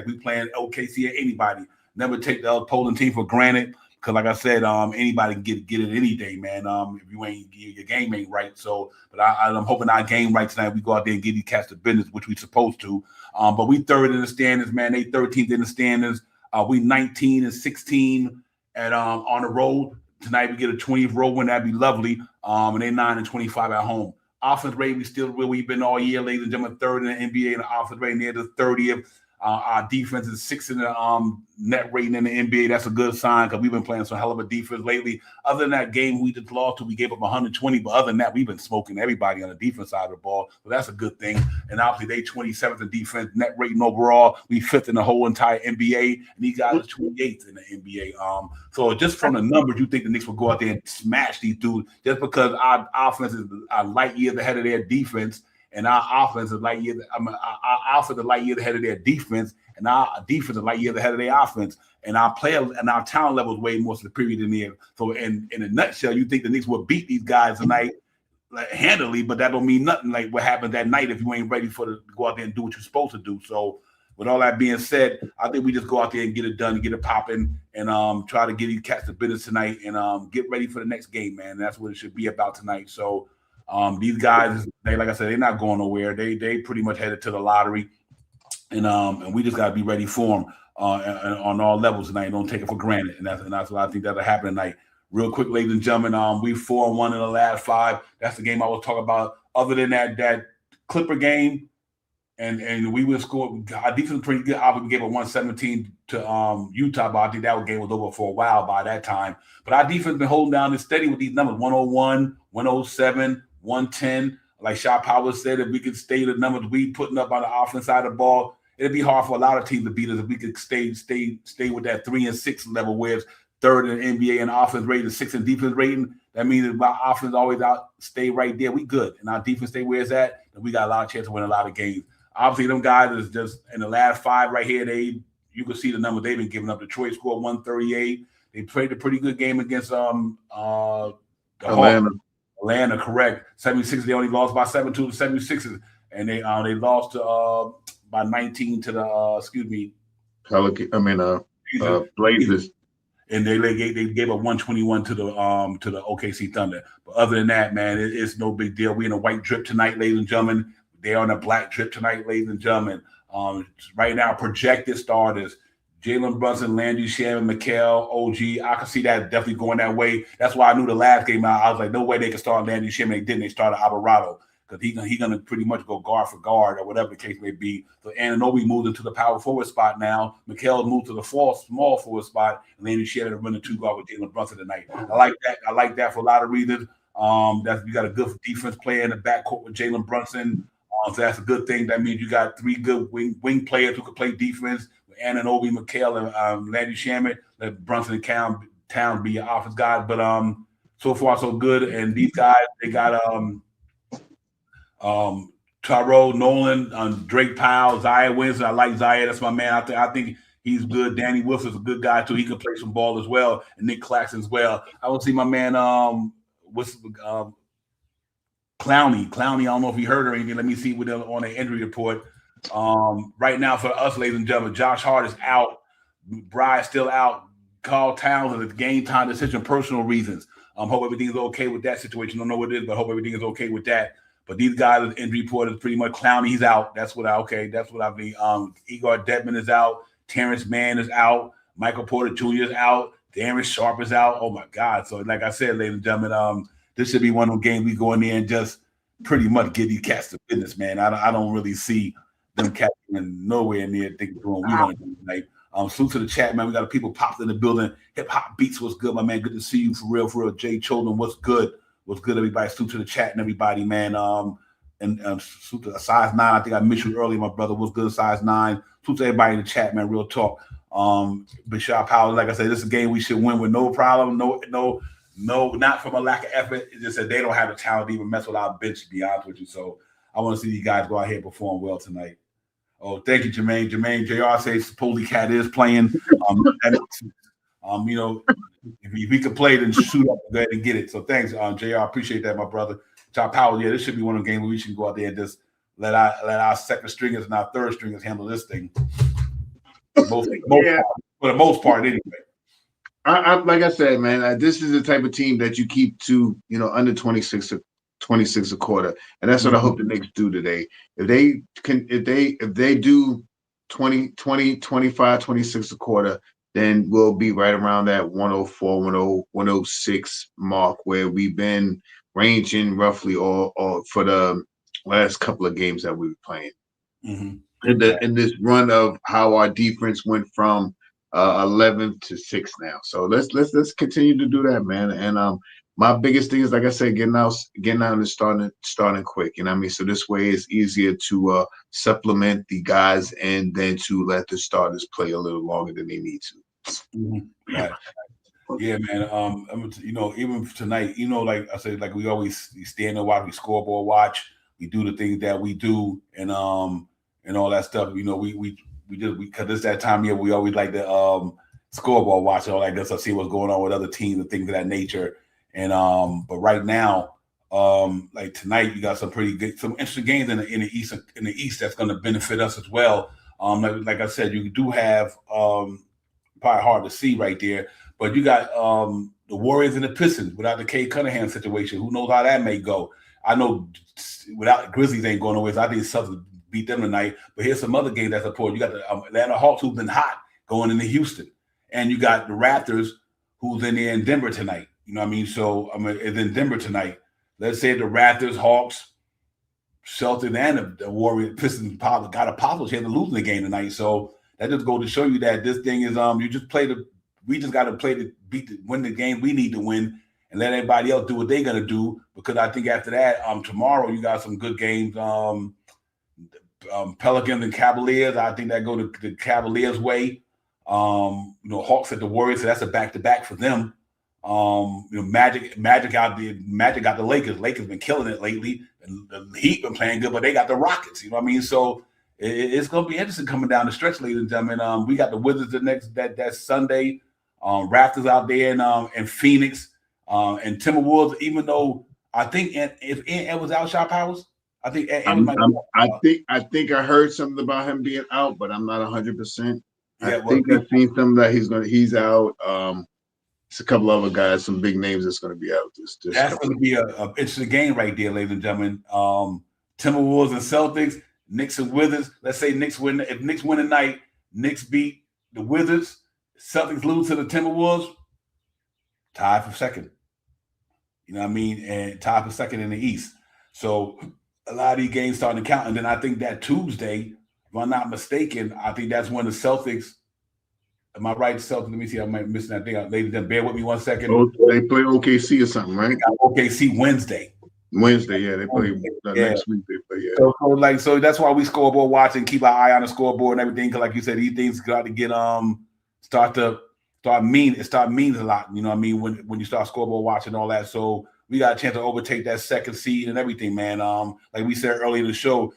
[SPEAKER 2] OKC or anybody. Never take the opposing team for granted, because like I said, anybody can get it any day, man. If your game ain't right. So, but I'm hoping our game right tonight. We go out there and get these cats to business, which we supposed to. But we third in the standings, man. They 13th in the standings. We 19 and 16 at on the road tonight. We get a 20th road win. That'd be lovely. And they 9 and 25 at home. Offense rate, we still where we've been all year, ladies and gentlemen. Third in the NBA in the offense rate, near the 30th. Our defense is 6th in the net rating in the NBA. That's a good sign because we've been playing some hell of a defense lately. Other than that game we just lost to, we gave up 120. But other than that, we've been smoking everybody on the defense side of the ball. So that's a good thing. And obviously, they 27th in defense net rating overall. We 5th in the whole entire NBA, and these guys are 28th in the NBA. So just from the numbers, you think the Knicks will go out there and smash these dudes just because our offense is a light years ahead of their defense. And our offense is light years. Our offense is light years ahead of their defense, and our defense is light years ahead of their offense. And our player and our talent level is way more superior than theirs. So, in a nutshell, you think the Knicks will beat these guys tonight like, handily, but that don't mean nothing. Like what happened that night if you ain't ready to go out there and do what you're supposed to do. So, with all that being said, I think we just go out there and get it done, and get it popping, and try to get these cats to business tonight, and get ready for the next game, man. And that's what it should be about tonight. So. These guys, they like I said, they're not going nowhere. They pretty much headed to the lottery, and we just got to be ready for them on all levels tonight. Don't take it for granted, and that's what I think that'll happen tonight. Real quick, ladies and gentlemen, we 4-1 in the last 5. That's the game I was talking about. Other than that Clipper game, and we would score. Our defense was pretty good. Obviously, we gave a 117 to Utah, but I think that game was over for a while by that time. But our defense been holding down and steady with these numbers: 101, 107. 110, like Shot Power said, if we could stay the numbers we putting up on the offense side of the ball, it'd be hard for a lot of teams to beat us if we could stay with that 3 and 6 level, where it's 3rd in the NBA in offense rating, 6th in defense rating. That means if our offense always stay right there, we good, and our defense stay where it's at, then we got a lot of chance to win a lot of games. Obviously, them guys is just in the last 5 right here. You can see the numbers they've been giving up. Detroit scored 138. They played a pretty good game against the Atlanta, correct. 76ers, they only lost by 7 to the 76ers, and they lost to by 19 to the Blazers. And they gave up 121 to the OKC Thunder. But other than that, man, it's no big deal. We in a white drip tonight, ladies and gentlemen. They're on a black drip tonight, ladies and gentlemen. Right now, projected starters: Jalen Brunson, Landry Shamet, Mikal, OG. I can see that definitely going that way. That's why I knew the last game I was like, no way they could start Landry Shamet. They didn't. They started Alvarado because he's gonna pretty much go guard for guard or whatever the case may be. So Anunoby moved into the power forward spot now. Mikal moved to the small forward spot, and Landry Shamet running 2 guard with Jalen Brunson tonight. I like that. I like that for a lot of reasons. That you got a good defense player in the backcourt with Jalen Brunson. So that's a good thing. That means you got 3 good wing players who can play defense. Anunoby, Mikal, and Landry Shamet. Let Brunson and Town be your offense guys. But so far so good. And these guys, they got Tyrone Nolan, Drake Powell, Zaya Winston. I like Zaya. That's my man. I think he's good. Danny Wilson's a good guy too. He can play some ball as well. And Nick Claxton as well. I want to see my man. Clowney. I don't know if he hurt or anything. Let me see with them on the injury report. Right now for us, ladies and gentlemen, Josh Hart is out. Bry's still out. Carl Towns is a game time decision, personal reasons. Hope everything is okay with that situation. Don't know what it is, but hope everything is okay with that. But these guys, the injury report is pretty much Clowney. He's out. That's what I mean. Igor Dedman is out. Terrence Mann is out. Michael Porter Jr. is out. Darren Sharp is out. Oh my God. So like I said, ladies and gentlemen, this should be one of those games we go in there and just pretty much get these cats to business, man. I don't really see them cats nowhere near thinking we want to do tonight. Salute to the chat, man. We got people popped in the building. Hip Hop Beats, what's good, my man? Good to see you for real. Jay Choden, what's good? What's good, everybody? Salute to the chat and everybody, man. And salute to size 9. I think I missed you earlier, my brother. What's good, size 9? Salute to everybody in the chat, man. Real talk. Bishop Powell, like I said, this is a game we should win with no problem. No, not from a lack of effort. It's just that they don't have the talent to even mess with our bench, to be honest with you. So I want to see these guys go out here and perform well tonight. Oh, thank you, Jermaine. JR says supposedly Cat is playing. If we could play, then shoot up, go ahead and get it. So thanks, JR. Appreciate that, my brother. Top Power, yeah, this should be one of the games where we should go out there and just let our second stringers and our third stringers handle this thing. For the most part, anyway.
[SPEAKER 4] I like I said, man, this is the type of team that you keep to, under 26 a quarter, and that's what I hope the Knicks do today. If they do 20, 25, 26 a quarter, then we'll be right around that 104, 106 mark where we've been ranging roughly or for the last couple of games that we were playing.
[SPEAKER 2] Mm-hmm.
[SPEAKER 4] in this run of how our defense went from 11 to 6 now. So let's continue to do that, man. And my biggest thing is, like I said, getting out and starting quick. You know what I mean? So this way it's easier to supplement the guys and then to let the starters play a little longer than they need to.
[SPEAKER 2] Mm-hmm. Right. Yeah, man. Even tonight, like I said, like we always stand and watch, we scoreboard watch, we do the things that we do, and all that stuff. We because it's that time of year we always like to scoreboard watch and all that good stuff, see what's going on with other teams and things of that nature. And but right now, like tonight, you got some interesting games in the East that's going to benefit us as well. Like I said, you do have probably hard to see right there. But you got the Warriors and the Pistons without the Cade Cunningham situation. Who knows how that may go? I know without Grizzlies ain't going nowhere. So I think Celtics beat them tonight. But here's some other games that's important. You got the Atlanta Hawks who've been hot going into Houston. And you got the Raptors who's in there in Denver tonight. You know what I mean? So it's in Denver tonight. Let's say the Raptors, Hawks, Celtics, and the Warriors, Pistons got a possible chance of losing the game tonight. So that just goes to show you that this thing is we just got to play to win the game we need to win and let everybody else do what they're going to do. Because I think after that, tomorrow you got some good games. Pelicans and Cavaliers. I think that go to the Cavaliers' way. Hawks at the Warriors. So that's a back-to-back for them. Magic got the Lakers. Lakers been killing it lately. And the Heat been playing good, but they got the Rockets. You know what I mean? So it's going to be interesting coming down the stretch, ladies and gentlemen. We got the Wizards that Sunday. Raptors out there in Phoenix, and Timberwolves. Even though I think if Ant was out, shot powers, I think
[SPEAKER 4] I think I heard something about him being out, but I'm not 100%. I think I've seen something that he's out. It's a couple other guys, some big names that's going to be out.
[SPEAKER 2] That's going to be a interesting game right there, ladies and gentlemen. Timberwolves and Celtics, Knicks and Wizards. Let's say Knicks win. If Knicks win tonight, Knicks beat the Wizards. Celtics lose to the Timberwolves, tied for second. You know what I mean? And tied for second in the East. So a lot of these games starting to count. And then I think that Tuesday, if I'm not mistaken, I think that's when the Celtics. Am I right, Celtics? Let me see. I might be missing that thing. Ladies, bear with me 1 second.
[SPEAKER 4] Oh, they play OKC or something, right?
[SPEAKER 2] OKC Wednesday.
[SPEAKER 4] Yeah, they play next week. They play, yeah.
[SPEAKER 2] So that's why we scoreboard watch and keep our eye on the scoreboard and everything. Because like you said, these things got to get start meaning a lot. You know what I mean? When you start scoreboard watching all that. So we got a chance to overtake that second seed and everything, man. Like we said earlier in the show,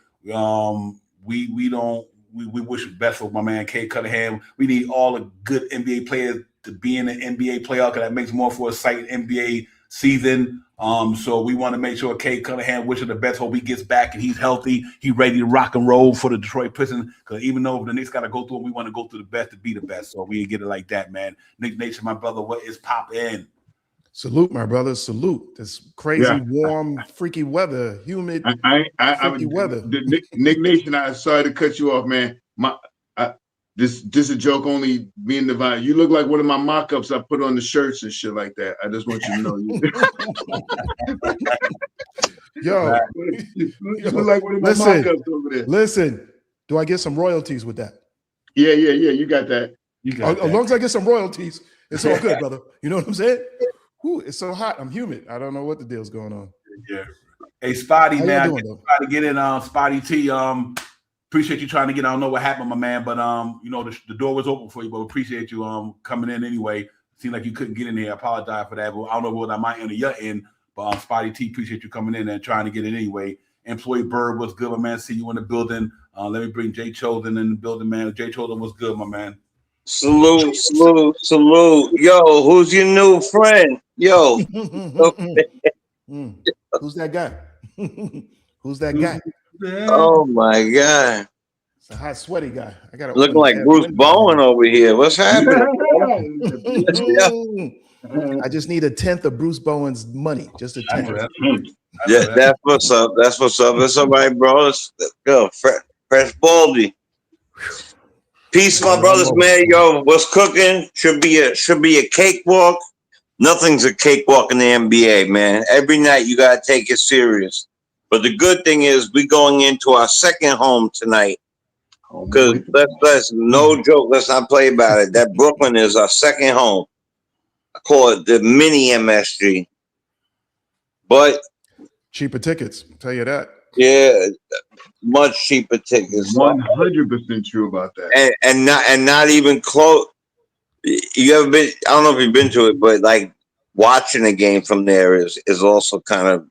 [SPEAKER 2] we wish the best for my man Cade Cunningham. We need all the good NBA players to be in the NBA playoff because that makes more for a exciting NBA season. So we want to make sure Cade Cunningham wishing the best. Hope he gets back and he's healthy. He's ready to rock and roll for the Detroit Pistons. Because even though the Knicks got to go through it, we want to go through the best to be the best. So we ain't get it like that, man. Nick Nation, my brother, what is poppin'?
[SPEAKER 5] Salute, my brother. Salute. This crazy, warm, freaky weather, humid, freaky weather.
[SPEAKER 4] Nick Nation, I sorry to cut you off, man. This is a joke only being divine. You look like one of my mock-ups I put on the shirts and shit like that. I just want you to know. You look like one of my mock-ups over there.
[SPEAKER 5] Listen, do I get some royalties with that?
[SPEAKER 4] Yeah. You got that.
[SPEAKER 5] As long as I get some royalties, it's all good, brother. You know what I'm saying? Whew, it's so hot. I'm humid. I don't know what the deal's going on.
[SPEAKER 2] Yeah. Hey, Spotty, man. Try to get in, Spotty T. Appreciate you trying to get. I don't know what happened, my man, but the door was open for you. But appreciate you coming in anyway. Seemed like you couldn't get in here. I apologize for that. But I don't know what I might end your end. But Spotty T, appreciate you coming in and trying to get it anyway. Employee Bird, what's good, my man? See you in the building. Let me bring Jay Chosen in the building, man. Jay Chosen, what's good, my man?
[SPEAKER 6] Salute. Yo, who's your new friend? Yo.
[SPEAKER 5] Who's that guy? Who's that guy?
[SPEAKER 6] Oh my God.
[SPEAKER 5] It's a hot, sweaty guy. I got
[SPEAKER 6] looking like Bruce Bowen over here. What's happening?
[SPEAKER 5] I just need 1/10 of Bruce Bowen's money. Just 1/10.
[SPEAKER 6] Yeah, that's what's up. That's all right, bro. Let's go. Fresh Baldy. Peace, my brothers, man. Yo, what's cooking? Should be a cakewalk. Nothing's a cakewalk in the NBA, man. Every night you gotta take it serious. But the good thing is we going into our second home tonight Because let's no joke. Let's not play about it. That Brooklyn is our second home. I call it the mini MSG. But
[SPEAKER 5] cheaper tickets, I'll tell you that.
[SPEAKER 6] yeah, much cheaper tickets.
[SPEAKER 4] 100% true about that.
[SPEAKER 6] And not even close. You ever been? I don't know if you've been to it, but like watching a game from there is also kind of.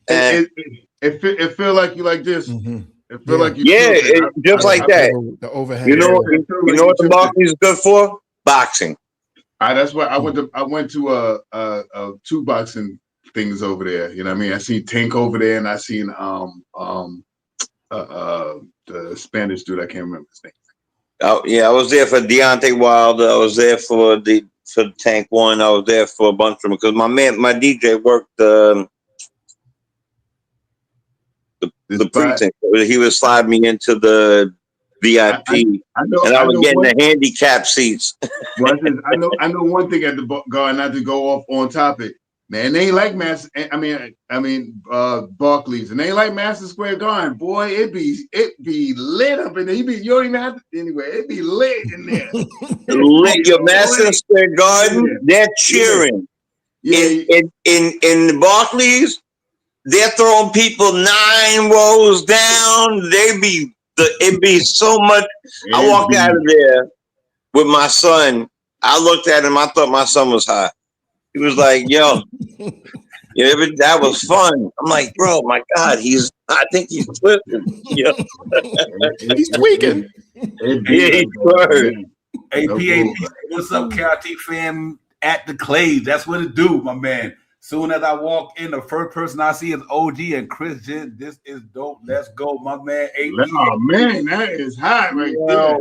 [SPEAKER 4] It feel like you like this.
[SPEAKER 5] Mm-hmm.
[SPEAKER 4] It feel like you.
[SPEAKER 6] Just like that.
[SPEAKER 5] The overhead.
[SPEAKER 6] You know what the Barclays is good for? Boxing.
[SPEAKER 4] That's why I went to two boxing things over there. You know what I mean? I seen Tank over there, and I seen the Spanish dude. I can't remember his name.
[SPEAKER 6] Oh yeah, I was there for Deontay Wilder. I was there for Tank One. I was there for a bunch of them because my DJ worked the precinct. He would slide me into the VIP, I was getting the handicap seats.
[SPEAKER 4] Well, I know one thing at the guard, not to go off on topic. Man, they ain't like Barclays, and they ain't like Madison Square Garden. Boy, it be lit up in there. You don't even have to anyway. It be lit in there.
[SPEAKER 6] Lit your Madison Square Garden. They're cheering. Yeah. In the Barclays, they're throwing people 9 rows down. It be so much. I walked out of there with my son. I looked at him. I thought my son was high. He was like, "Yo, that was fun." I'm like, "Bro, my God, I think he's twisted. Yeah.
[SPEAKER 5] He's tweaking."
[SPEAKER 6] He's word.
[SPEAKER 2] AP, what's up, KRT fam at the Clays? That's what it do, my man. Soon as I walk in, the first person I see is OG and Chris Jen. This is dope. Let's go, my man. AP.
[SPEAKER 4] Oh man, that is hot right there.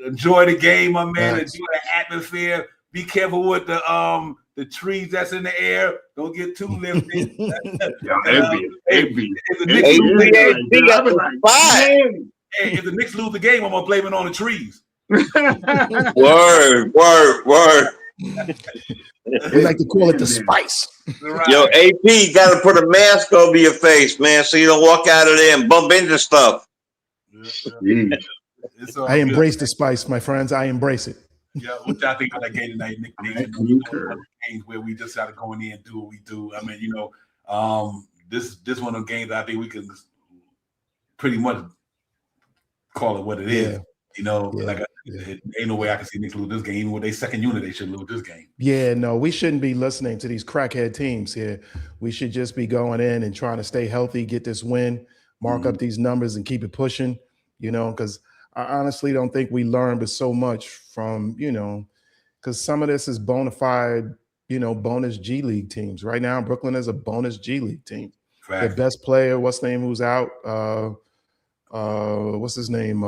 [SPEAKER 2] Enjoy the game, my man. Nice. Enjoy the atmosphere. Be careful with the trees that's in the air. Don't get too lifted. If the Knicks lose the game, I'm gonna blame it on the trees.
[SPEAKER 6] Word.
[SPEAKER 5] We like to call it the spice.
[SPEAKER 6] Right. Yo, AP, got to put a mask over your face, man, so you don't walk out of there and bump into stuff.
[SPEAKER 5] I embrace the spice, my friends. I embrace it.
[SPEAKER 2] Yeah, what y'all think of that game tonight, Nick? Games where we just gotta go in there and do what we do. I mean, this one of the games I think we can pretty much call it what it is. Ain't no way I can see Knicks lose this game. Even with their second unit, they should lose this game. Yeah, no, we shouldn't be listening to these crackhead teams here. We should just be going in and trying to stay healthy, get this win, mark up these numbers, and keep it pushing. Because I honestly don't think we learned so much from, because some of this is bona fide, bonus G League teams. Right now, Brooklyn is a bonus G League team. Fact. Their best player, what's his name, who's out? What's his name?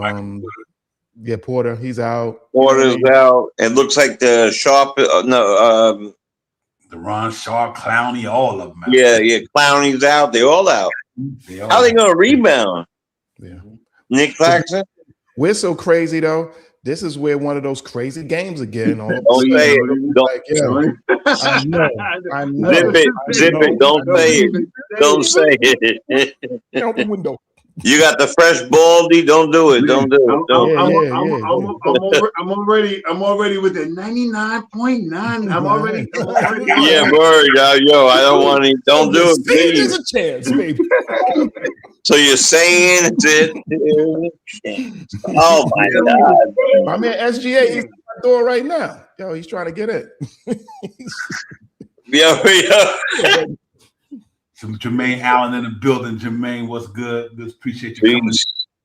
[SPEAKER 2] Porter. He's out.
[SPEAKER 6] Porter's out. It looks like the Sharp.
[SPEAKER 2] The Ron Sharp, Clowney, all of them. Out.
[SPEAKER 6] Yeah. Clowney's out. They're all out. How are they going to rebound?
[SPEAKER 5] Yeah.
[SPEAKER 6] Nick Claxton.
[SPEAKER 5] We're so crazy though. This is where one of those crazy games again.
[SPEAKER 6] Don't say it.
[SPEAKER 5] I know.
[SPEAKER 6] Zip it. Don't say it. Don't say it.
[SPEAKER 5] Out the window.
[SPEAKER 6] You got the fresh baldy. Don't do it. Don't do
[SPEAKER 4] it. I'm already with the 99.9. I'm already.
[SPEAKER 6] Yeah, word, yo. I don't want to. Don't do it, please.
[SPEAKER 5] There's a chance, baby.
[SPEAKER 6] So you're saying it? Oh my God!
[SPEAKER 5] My man SGA, he's at the door right now. Yo, he's trying to get in.
[SPEAKER 6] Yo.
[SPEAKER 2] Some Jermaine Allen in the building. Jermaine, what's good? Just appreciate you coming.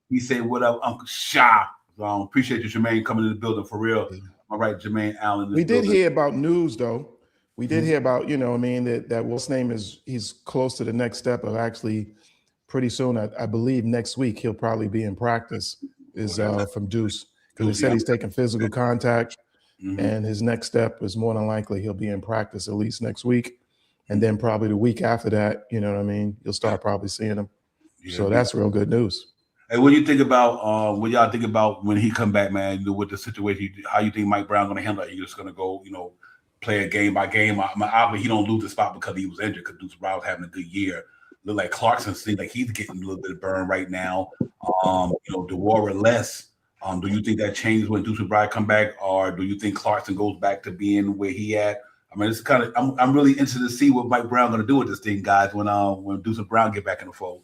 [SPEAKER 2] He said, "What up, Uncle Sha?" Appreciate you, Jermaine, coming in the building for real. All right, Jermaine Allen.
[SPEAKER 5] We did hear about news though. We did hear about, that what's name is he's close to the next step of actually pretty soon. I believe next week he'll probably be in practice. Is from Deuce because he said he's taking physical contact, and his next step is more than likely he'll be in practice at least next week. And then probably the week after that, you'll start probably seeing him. Yeah, so that's real good news.
[SPEAKER 2] Hey, what do you think about what y'all think about when he come back, man, with the situation? How you think Mike Brown gonna handle it? He's just gonna go, play it game by game. Obviously he don't lose the spot because he was injured, because Deuce Brown's having a good year. Look like Clarkson seems like he's getting a little bit of burn right now. DeWara less. Do you think that changes when Deuce McBride come back, or do you think Clarkson goes back to being where he at? I mean, it's kind of I'm really interested to see what Mike Brown going to do with this thing, guys. When Deuce McBride get back in the fold.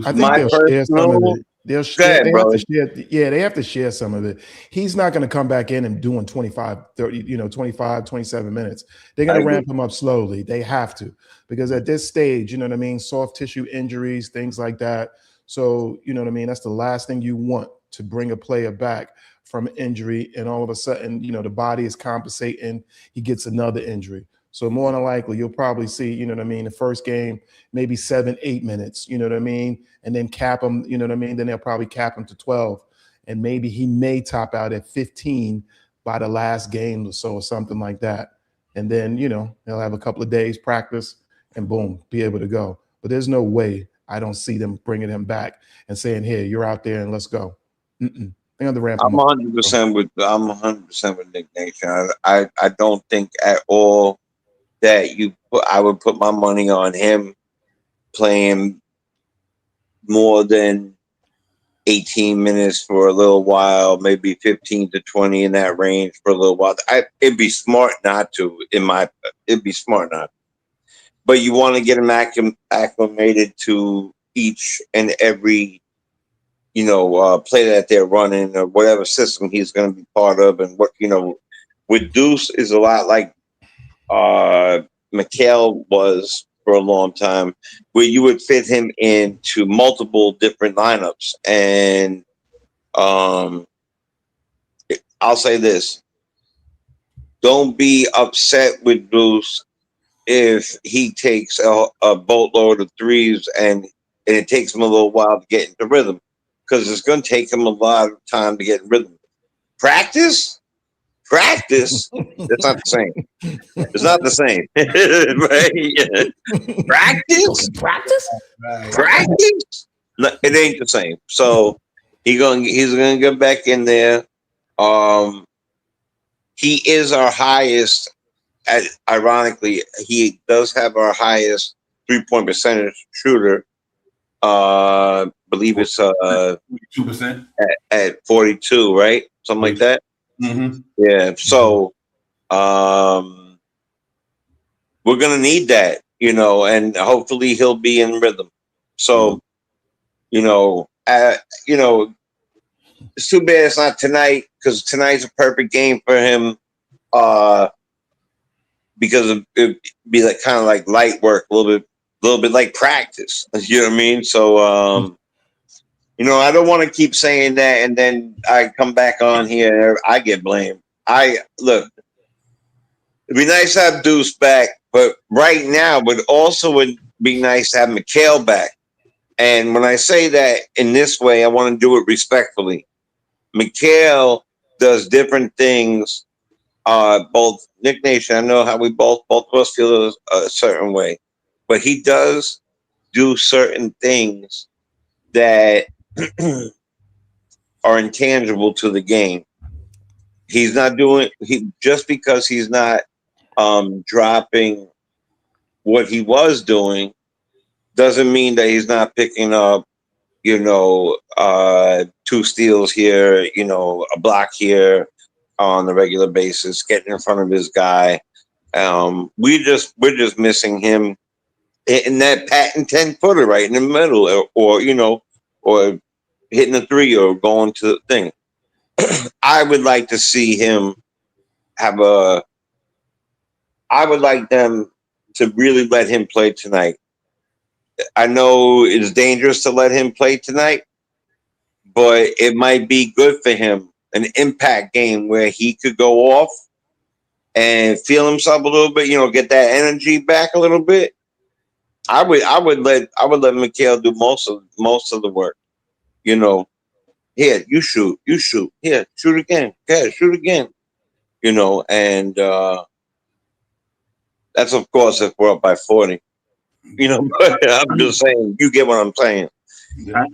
[SPEAKER 5] I think
[SPEAKER 6] My
[SPEAKER 5] they'll share some of
[SPEAKER 6] personal,
[SPEAKER 5] it. They'll
[SPEAKER 6] go ahead,
[SPEAKER 5] they have
[SPEAKER 6] brother.
[SPEAKER 5] to share. Yeah, they have to share some of it. He's not going to come back in and doing 25, 30, 25, 27 minutes. They're going
[SPEAKER 6] I
[SPEAKER 5] to
[SPEAKER 6] agree.
[SPEAKER 5] ramp him up slowly. They have to, because at this stage, you know what I mean, soft tissue injuries, things like that. So, you know what I mean, that's the last thing you want, to bring a player back from injury and all of a sudden, the body is compensating. He gets another injury. So more than likely, you'll probably see, you know what I mean, the first game, maybe 7, 8 minutes, you know what I mean? And then cap him, you know what I mean? Then they'll probably cap him to 12. And maybe he may top out at 15 by the last game or so, or something like that. And then, he'll have a couple of days practice and boom, be able to go. But there's no way I don't see them bringing him back and saying, here, you're out there and let's go. Mm-mm. They're on the ramp.
[SPEAKER 6] I'm 100% with Nick Nation. I don't think at all that I would put my money on him playing more than 18 minutes for a little while, maybe 15 to 20 in that range for a little while. It'd be smart not to, it'd be smart not to. But you want to get him acclimated to each and every, play that they're running, or whatever system he's going to be part of. And what, with Deuce is a lot like Mikhail was for a long time, where you would fit him into multiple different lineups. And I'll say this: don't be upset with Deuce if he takes a boatload of threes and it takes him a little while to get into rhythm, because it's going to take him a lot of time to get in rhythm. Practice. It's not the same. It's not the same. Right? Practice. No, it ain't the same. So he's gonna get back in there. He is our highest. Ironically, he does have our highest 3-point percentage shooter. Believe it's
[SPEAKER 2] 2%.
[SPEAKER 6] At 42, right? Something like that.
[SPEAKER 2] Mm-hmm.
[SPEAKER 6] Yeah. So we're gonna need that, and hopefully he'll be in rhythm. So, it's too bad it's not tonight, because tonight's a perfect game for him. Because it'd be like kind of like light work, a little bit like practice. You know what I mean? So I don't want to keep saying that, and then I come back on here, I get blamed. Look, it'd be nice to have Deuce back, but right now would be nice to have Mikhail back. And when I say that in this way, I want to do it respectfully. Mikhail does different things. Both Nick Nation, I know how we both of us feel a certain way, but he does do certain things that are intangible to the game. He's not doing just because he's not dropping what he was doing doesn't mean that he's not picking up, 2 steals here, a block here on a regular basis, getting in front of his guy. We're just missing him in that patent 10-footer right in the middle, or hitting a 3 or going to the thing. I would like to see him I would like them to really let him play tonight. I know it's dangerous to let him play tonight, but it might be good for him, an impact game where he could go off and feel himself a little bit, get that energy back a little bit. I would let Mikhail do most of the work. Here, you shoot. Here, shoot again. Yeah, shoot again. And that's of course if we're up by 40. But I'm just saying, you get what I'm saying.
[SPEAKER 4] I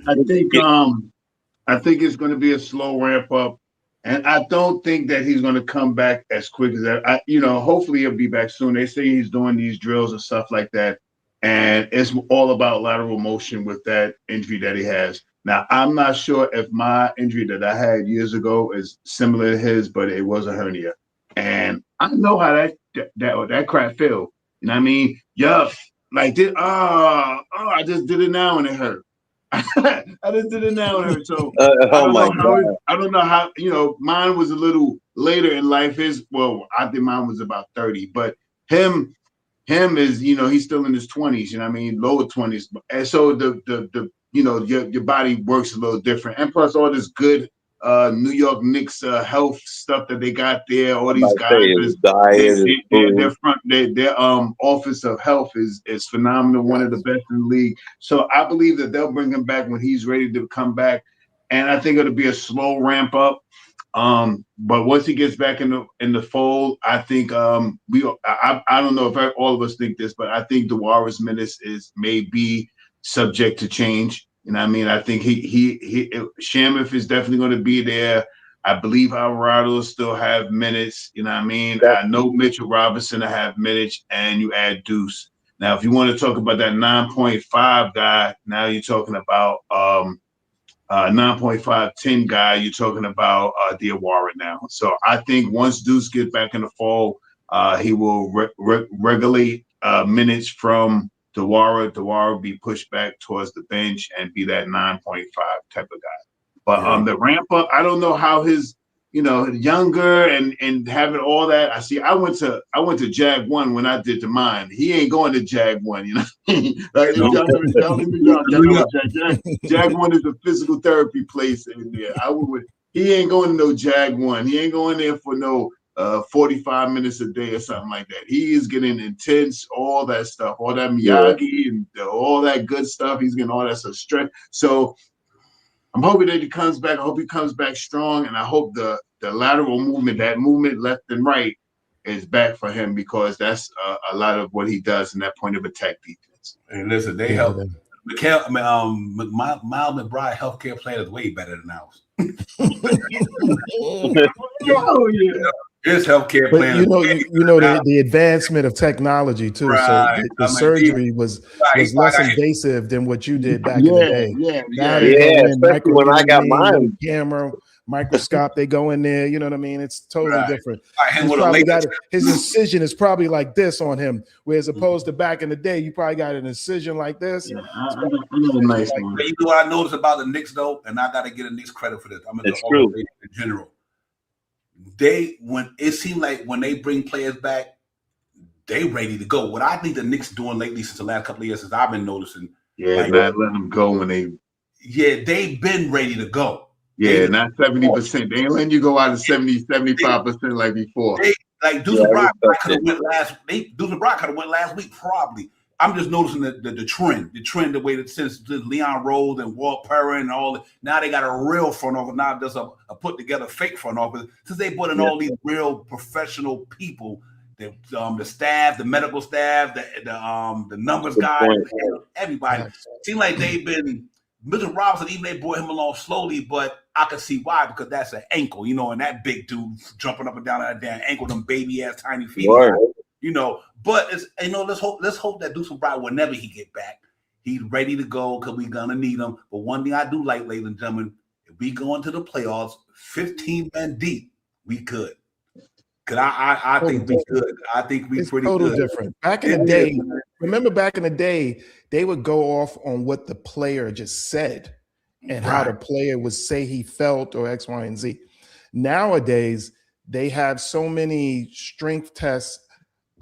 [SPEAKER 4] think it's going to be a slow ramp up, and I don't think that he's going to come back as quick as that. Hopefully he'll be back soon. They say he's doing these drills and stuff like that, and it's all about lateral motion with that injury that he has. Now, I'm not sure if my injury that I had years ago is similar to his, but it was a hernia. And I know how that crap feel. You know what I mean? Yup. Like this, I just did it now and it hurt. I just did it now and it hurt. So I
[SPEAKER 6] Oh
[SPEAKER 4] don't
[SPEAKER 6] my
[SPEAKER 4] know how
[SPEAKER 6] God.
[SPEAKER 4] I don't know how, mine was a little later in life. I think mine was about 30, but him is, he's still in his 20s, you know what I mean, lower 20s. And so your body works a little different. And plus all this good New York Knicks health stuff that they got there, all
[SPEAKER 6] I'm
[SPEAKER 4] these
[SPEAKER 6] about to
[SPEAKER 4] guys
[SPEAKER 6] say his diet, his
[SPEAKER 4] their
[SPEAKER 6] food.
[SPEAKER 4] front their office of health is phenomenal, one of the best in the league. So I believe that they'll bring him back when he's ready to come back. And I think it'll be a slow ramp up. But once he gets back in the fold, I think I don't know if all of us think this, but I think the Warriors minutes may be subject to change. You know what I mean? I think Shamif is definitely going to be there. I believe Alvarado still have minutes. You know what I mean? I know Mitchell Robinson to have minutes, and you add Deuce. Now, if you want to talk about that 9.5 guy, now you're talking about 9.510 guy, you're talking about Diawara now. So I think once Deuce gets back in the fall, he will regulate minutes from Diawara. Diawara be pushed back towards the bench and be that 9.5 type of guy. But the ramp up, I don't know how his, younger and having all that. I went to Jag 1 when I did to mine. He ain't going to Jag 1, Like if y'all live in New York, y'all know what Jag 1 is a physical therapy place in there. He ain't going to no Jag 1. He ain't going there for no 45 minutes a day or something like that. He is getting intense, all that stuff, all that Miyagi and all that good stuff. He's getting all that stuff strength. So I'm hoping that he comes back. I hope he comes back strong, and I hope the lateral movement, that movement left and right, is back for him, because that's a lot of what he does in that point of attack defense.
[SPEAKER 2] And listen, they help. Miles McBride healthcare plan is way better than ours.
[SPEAKER 4] Oh yeah.
[SPEAKER 2] His healthcare
[SPEAKER 5] But
[SPEAKER 2] plan.
[SPEAKER 5] the advancement of technology too.
[SPEAKER 2] Right.
[SPEAKER 5] So the surgery was less invasive than what you did back in the day. Now they go in,
[SPEAKER 6] especially when I got mine.
[SPEAKER 5] Camera, microscope, they go in there. You know what I mean? It's totally different.
[SPEAKER 2] Right.
[SPEAKER 5] His incision is probably like this on him, whereas opposed to back in the day, you probably got an incision like this.
[SPEAKER 4] Yeah, I need a nice one.
[SPEAKER 2] You know what I noticed about the Knicks though, and I got to get a Knicks credit for this. I'm in the organization in general. When it seemed like when they bring players back, they ready to go. What I think the Knicks doing lately since the last couple of years, since I've been noticing,
[SPEAKER 4] not letting them go when they.
[SPEAKER 2] Yeah, they've been ready to go.
[SPEAKER 4] Yeah, not 70%. They ain't letting you go out of 70-75% like before.
[SPEAKER 2] Deuce Brock could have went last. Deuce Brock could have went last week probably. I'm just noticing the trend, the way that since Leon Rose and Walt Perrin and all that, now they got a real front office, not just a put together fake front office. Since they put in all these real professional people, the staff, the medical staff, the numbers guys, everybody. Seems like they've been. Mr. Robinson, even they brought him along slowly, but I can see why, because that's an ankle, and that big dude jumping up and down that damn ankle, them baby ass tiny feet. But it's let's hope that Deuce McBride, whenever he get back, he's ready to go, because we're gonna need him. But one thing I do like, ladies and gentlemen, if we go into the playoffs 15 men deep, we could. Cause I think we could. I think we pretty good.
[SPEAKER 5] Different. Back in the day, remember back in the day, they would go off on what the player just said and how the player would say he felt or X, Y, and Z. Nowadays, they have so many strength test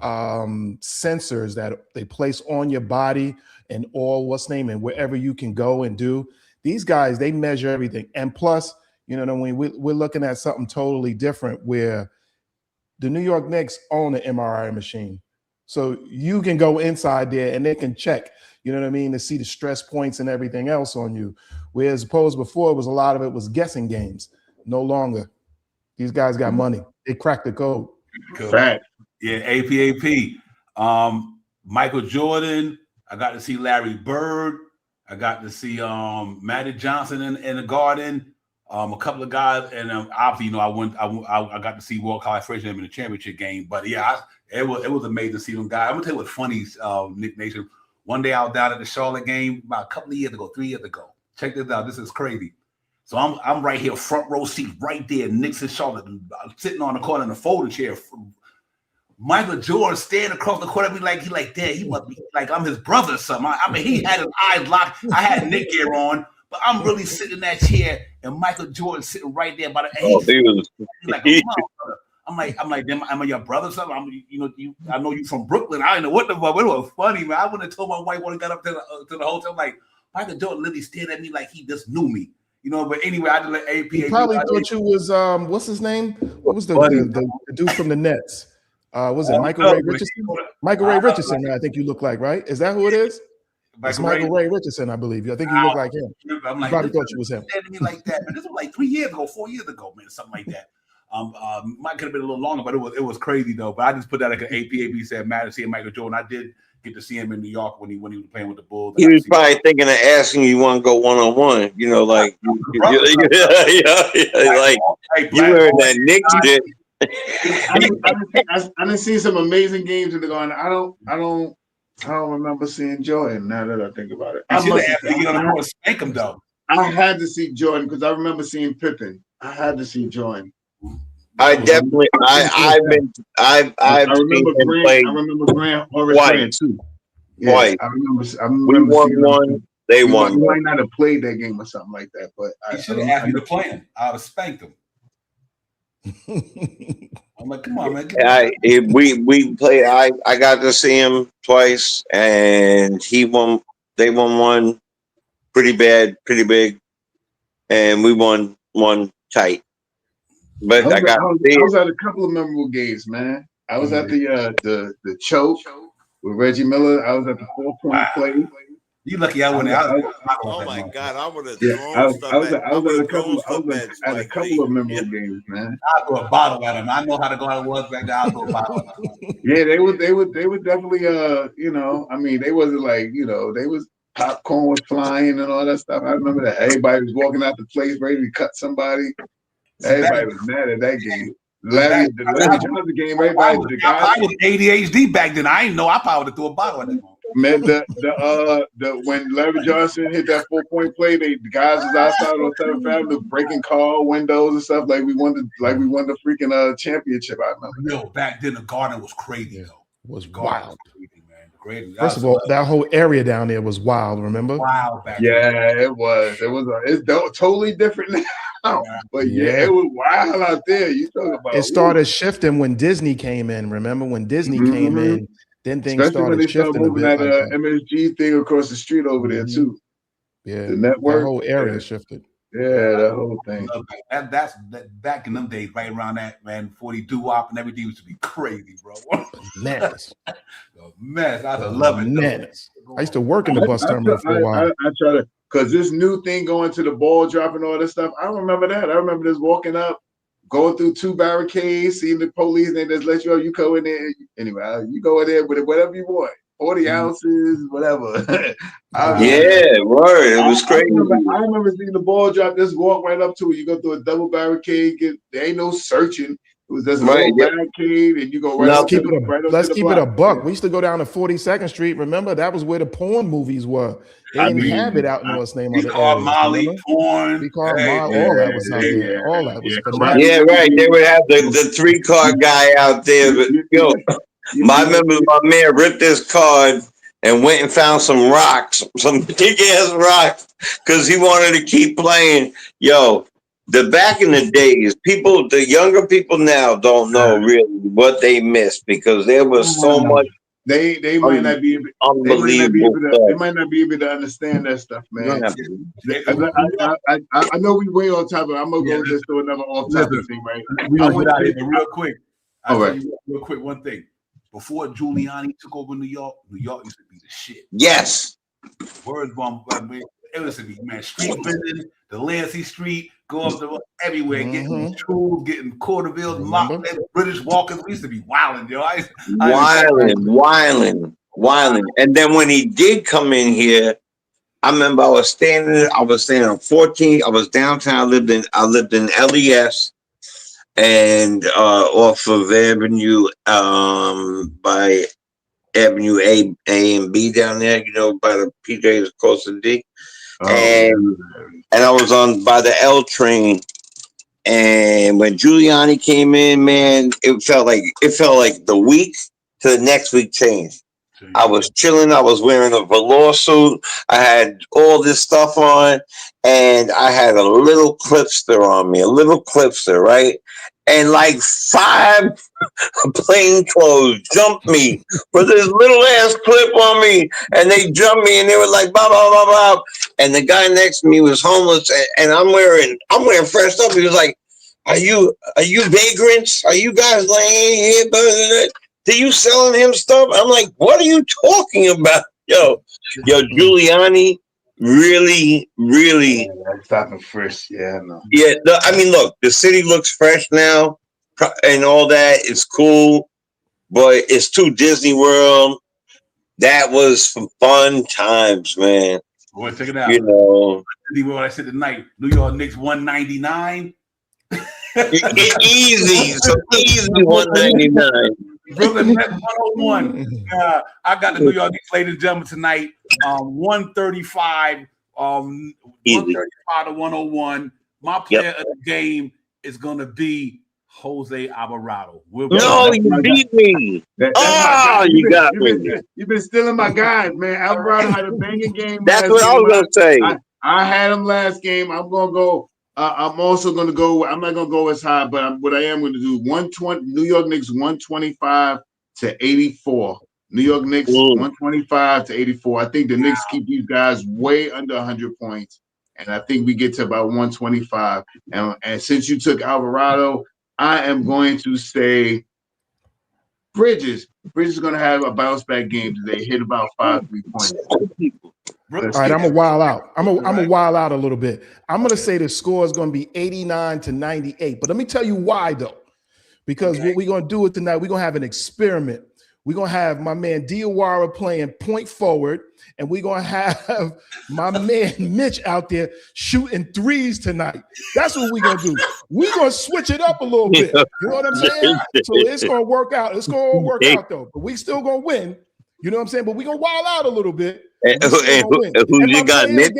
[SPEAKER 5] sensors that they place on your body and and wherever you can go and do. These guys, they measure everything. And plus, when we're looking at something totally different where the New York Knicks own an MRI machine. So you can go inside there and they can check, to see the stress points and everything else on you. Whereas opposed before, a lot of it was guessing games. No longer. These guys got money. They cracked the code.
[SPEAKER 2] Right. Yeah, AP. Michael Jordan. I got to see Larry Bird. I got to see Magic Johnson in the Garden. A couple of guys, and obviously, I got to see World College Freshman in the championship game. But yeah, it was amazing to see them guys. I'm gonna tell you what's funny, Nick Nation. One day I was down at the Charlotte game about a couple of years ago, 3 years ago. Check this out. This is crazy. So I'm right here, front row seat, right there, Knicks and Charlotte, sitting on the corner in the folding chair. Michael Jordan standing across the court at me like Dad, he must be like I'm his brother or something. I mean, he had his eyes locked. I had Nick gear on, but I'm really sitting in that chair, and Michael Jordan sitting right there by the. He's like, I'm like, am I your brother or something? I know you from Brooklyn. I didn't know what the fuck. It was funny, man. I wouldn't have told my wife when I got up to the hotel. I'm like, Michael Jordan literally stared at me like he just knew me. But anyway, I just let AP.
[SPEAKER 5] He probably thought you was what's his name? What was the dude from the Nets? Was it Michael Ray Richardson? Michael Ray Richardson, I think you look like, right? Is that who it is? It's Michael Ray Richardson, I believe. I think you look like him.
[SPEAKER 2] I'm like,
[SPEAKER 5] probably thought you was him.
[SPEAKER 2] Me like that, man. This was like 4 years ago, man, something like that. Might could have been a little longer, but it was crazy though. But I just put that like an AP said, mad to see Michael Jordan. I did get to see him in New York when he was playing with the Bulls.
[SPEAKER 6] He was probably thinking of asking you want to go 1-on-1. Like you wearing that Knicks shit.
[SPEAKER 4] I done seen some amazing games in the garden. I don't remember seeing Jordan. Now that I think about it,
[SPEAKER 2] I must have to get on the court and spank him though.
[SPEAKER 4] I had to see Jordan because I remember seeing Pippen. I had to see Jordan.
[SPEAKER 6] I definitely. I remember Grant. I remember Grant Horace Grant too. Yeah, twice. I remember. We won one. They won. We might not have played that game or something like that, but
[SPEAKER 2] I should have asked me to play him. I would have spanked him. I'm like, come on, man.
[SPEAKER 6] We played. I got to see him twice, and he won. They won one pretty bad, pretty big, and we won one tight. But I
[SPEAKER 4] was at a couple of memorable games, man. I was at the choke with Reggie Miller. I was at the 4-point play.
[SPEAKER 2] You lucky I went out.
[SPEAKER 7] Oh my God, I would have
[SPEAKER 4] I was at a couple of memorable games, man.
[SPEAKER 2] I'll throw a bottle at him. I know how to go out and work back there. I'll throw a bottle at him.
[SPEAKER 4] Yeah, they would definitely I mean, they wasn't like, they was popcorn was flying and all that stuff. I remember that everybody was walking out the place ready to cut somebody. Everybody was mad at that game. Larry Johnson game, everybody.
[SPEAKER 2] I was ADHD back then. I didn't know I probably would have threw a bottle at that moment.
[SPEAKER 4] Man, when Larry Johnson hit that 4-point play, the guys was outside on 7th Avenue breaking car windows and stuff like we won the freaking championship. I remember.
[SPEAKER 2] Yo, back then the Garden was crazy though.
[SPEAKER 5] It was wild.
[SPEAKER 2] Crazy.
[SPEAKER 5] First of all, that whole area down there was wild. Remember?
[SPEAKER 2] Wild back then.
[SPEAKER 4] Yeah, it was. It's totally different now. But it was wild out there. You talking about? It
[SPEAKER 5] started shifting when Disney came in. Remember when Disney came in? Then things started shifting a bit.
[SPEAKER 4] That MSG thing across the street over there too.
[SPEAKER 5] Yeah,
[SPEAKER 4] the network,
[SPEAKER 5] the whole area shifted.
[SPEAKER 4] Yeah, that whole thing.
[SPEAKER 2] That's back in them days, right around that, man. 42 WAP and everything used to be crazy, bro.
[SPEAKER 5] Madness.
[SPEAKER 2] A mess. I love it.
[SPEAKER 5] Madness. I used to work in the bus terminal for a while.
[SPEAKER 4] I try to, because this new thing going to the ball drop and all this stuff. I remember that. I remember just walking up, going through 2 barricades, seeing the police, and they just let you up. You go in there. Anyway, you go in there with whatever you want. 40 ounces, whatever.
[SPEAKER 6] Word. It was crazy.
[SPEAKER 4] I remember seeing the ball drop, just walk right up to it. You go through a double barricade, there ain't no searching. It was just a little barricade, and you go right up to the
[SPEAKER 5] Let's keep it a buck. We used to go down to 42nd Street. Remember, that was where the porn movies were. They didn't have it out in What's Name on the
[SPEAKER 2] area. Molly, porn.
[SPEAKER 5] We called Molly. All that was out there. All that was phenomenal.
[SPEAKER 6] Yeah, right. They would have the 3-card guy out there. But, I remember my man ripped his card and went and found some rocks, some big ass rocks, because he wanted to keep playing. Yo, back in the days, the younger people now don't know really what they missed because there was so much.
[SPEAKER 4] They might not be able. They might not be able to understand that stuff, man. I know we way on top of it. I'm gonna go just do another off-topic thing, right?
[SPEAKER 2] I went out here real quick.
[SPEAKER 4] All right,
[SPEAKER 2] real quick. One thing. Before Giuliani took over New York used to be the shit.
[SPEAKER 6] Yes.
[SPEAKER 2] Words bomb. It used to be, man, street vending, the Lancey Street, go up to everywhere, getting tools, getting quarter-bills, British walkers. We used to be wilding, yo.
[SPEAKER 6] Wilding. And then when he did come in here, I remember I was standing on 14. I was downtown. I lived in LES. And off of Avenue by Avenue A and B down there, by the PJs across the D. and I was on by the L train. And when Giuliani came in, man, it felt like the week to the next week changed. I was chilling. I was wearing a velour suit. I had all this stuff on, and I had a little clipster on me, right? And like 5 plain clothes jumped me with this little ass clip on me, and they jumped me, and they were like, blah blah blah blah. And the guy next to me was homeless, and I'm wearing fresh stuff. He was like, "Are you vagrants? Are you guys laying here? Do you selling him stuff?" I'm like, "What are you talking about, yo, Giuliani?" Really,
[SPEAKER 4] stopping fresh. Yeah, I know.
[SPEAKER 6] Yeah, I mean, look, the city looks fresh now, and all that. It's cool, but it's too Disney World. That was some fun times, man.
[SPEAKER 2] Boy, check it out.
[SPEAKER 6] You know,
[SPEAKER 2] Disney World. I said tonight, New York Knicks 199.
[SPEAKER 6] Easy, so easy 199.
[SPEAKER 2] Brooklyn Nets 101. I got the New York Knicks, ladies and gentlemen, tonight. 135. 135 to 101. My player of the game is gonna be Jose Alvarado.
[SPEAKER 6] No, you beat me. You got me.
[SPEAKER 4] You've been stealing my guys, man. Alvarado had a banging game.
[SPEAKER 6] That's what I was gonna say.
[SPEAKER 4] I had him last game. I'm gonna go. I'm also gonna go. I'm not gonna go as high, but what I am gonna do 120. New York Knicks 125 to 84. New York Knicks 125 to 84. I think the Knicks keep these guys way under 100 points, and I think we get to about 125. And since you took Alvarado, I am going to say Bridges. Bridges is going to have a bounce back game today. Hit about 5 3-pointers.
[SPEAKER 5] All right, I'm gonna wild out. I'm gonna wild out a little bit. I'm gonna say the score is gonna be 89 to 98. But let me tell you why, though. Because what we're gonna do tonight, we're gonna have an experiment. We're going to have my man Diawara playing point forward, and we're going to have my man Mitch out there shooting threes tonight. That's what we're going to do. We're going to switch it up a little bit. You know what I'm saying? So it's going to work out. It's going to work out, though. But we still going to win. You know what I'm saying? But we're going to wild out a little bit.
[SPEAKER 6] Who you got, Mitch?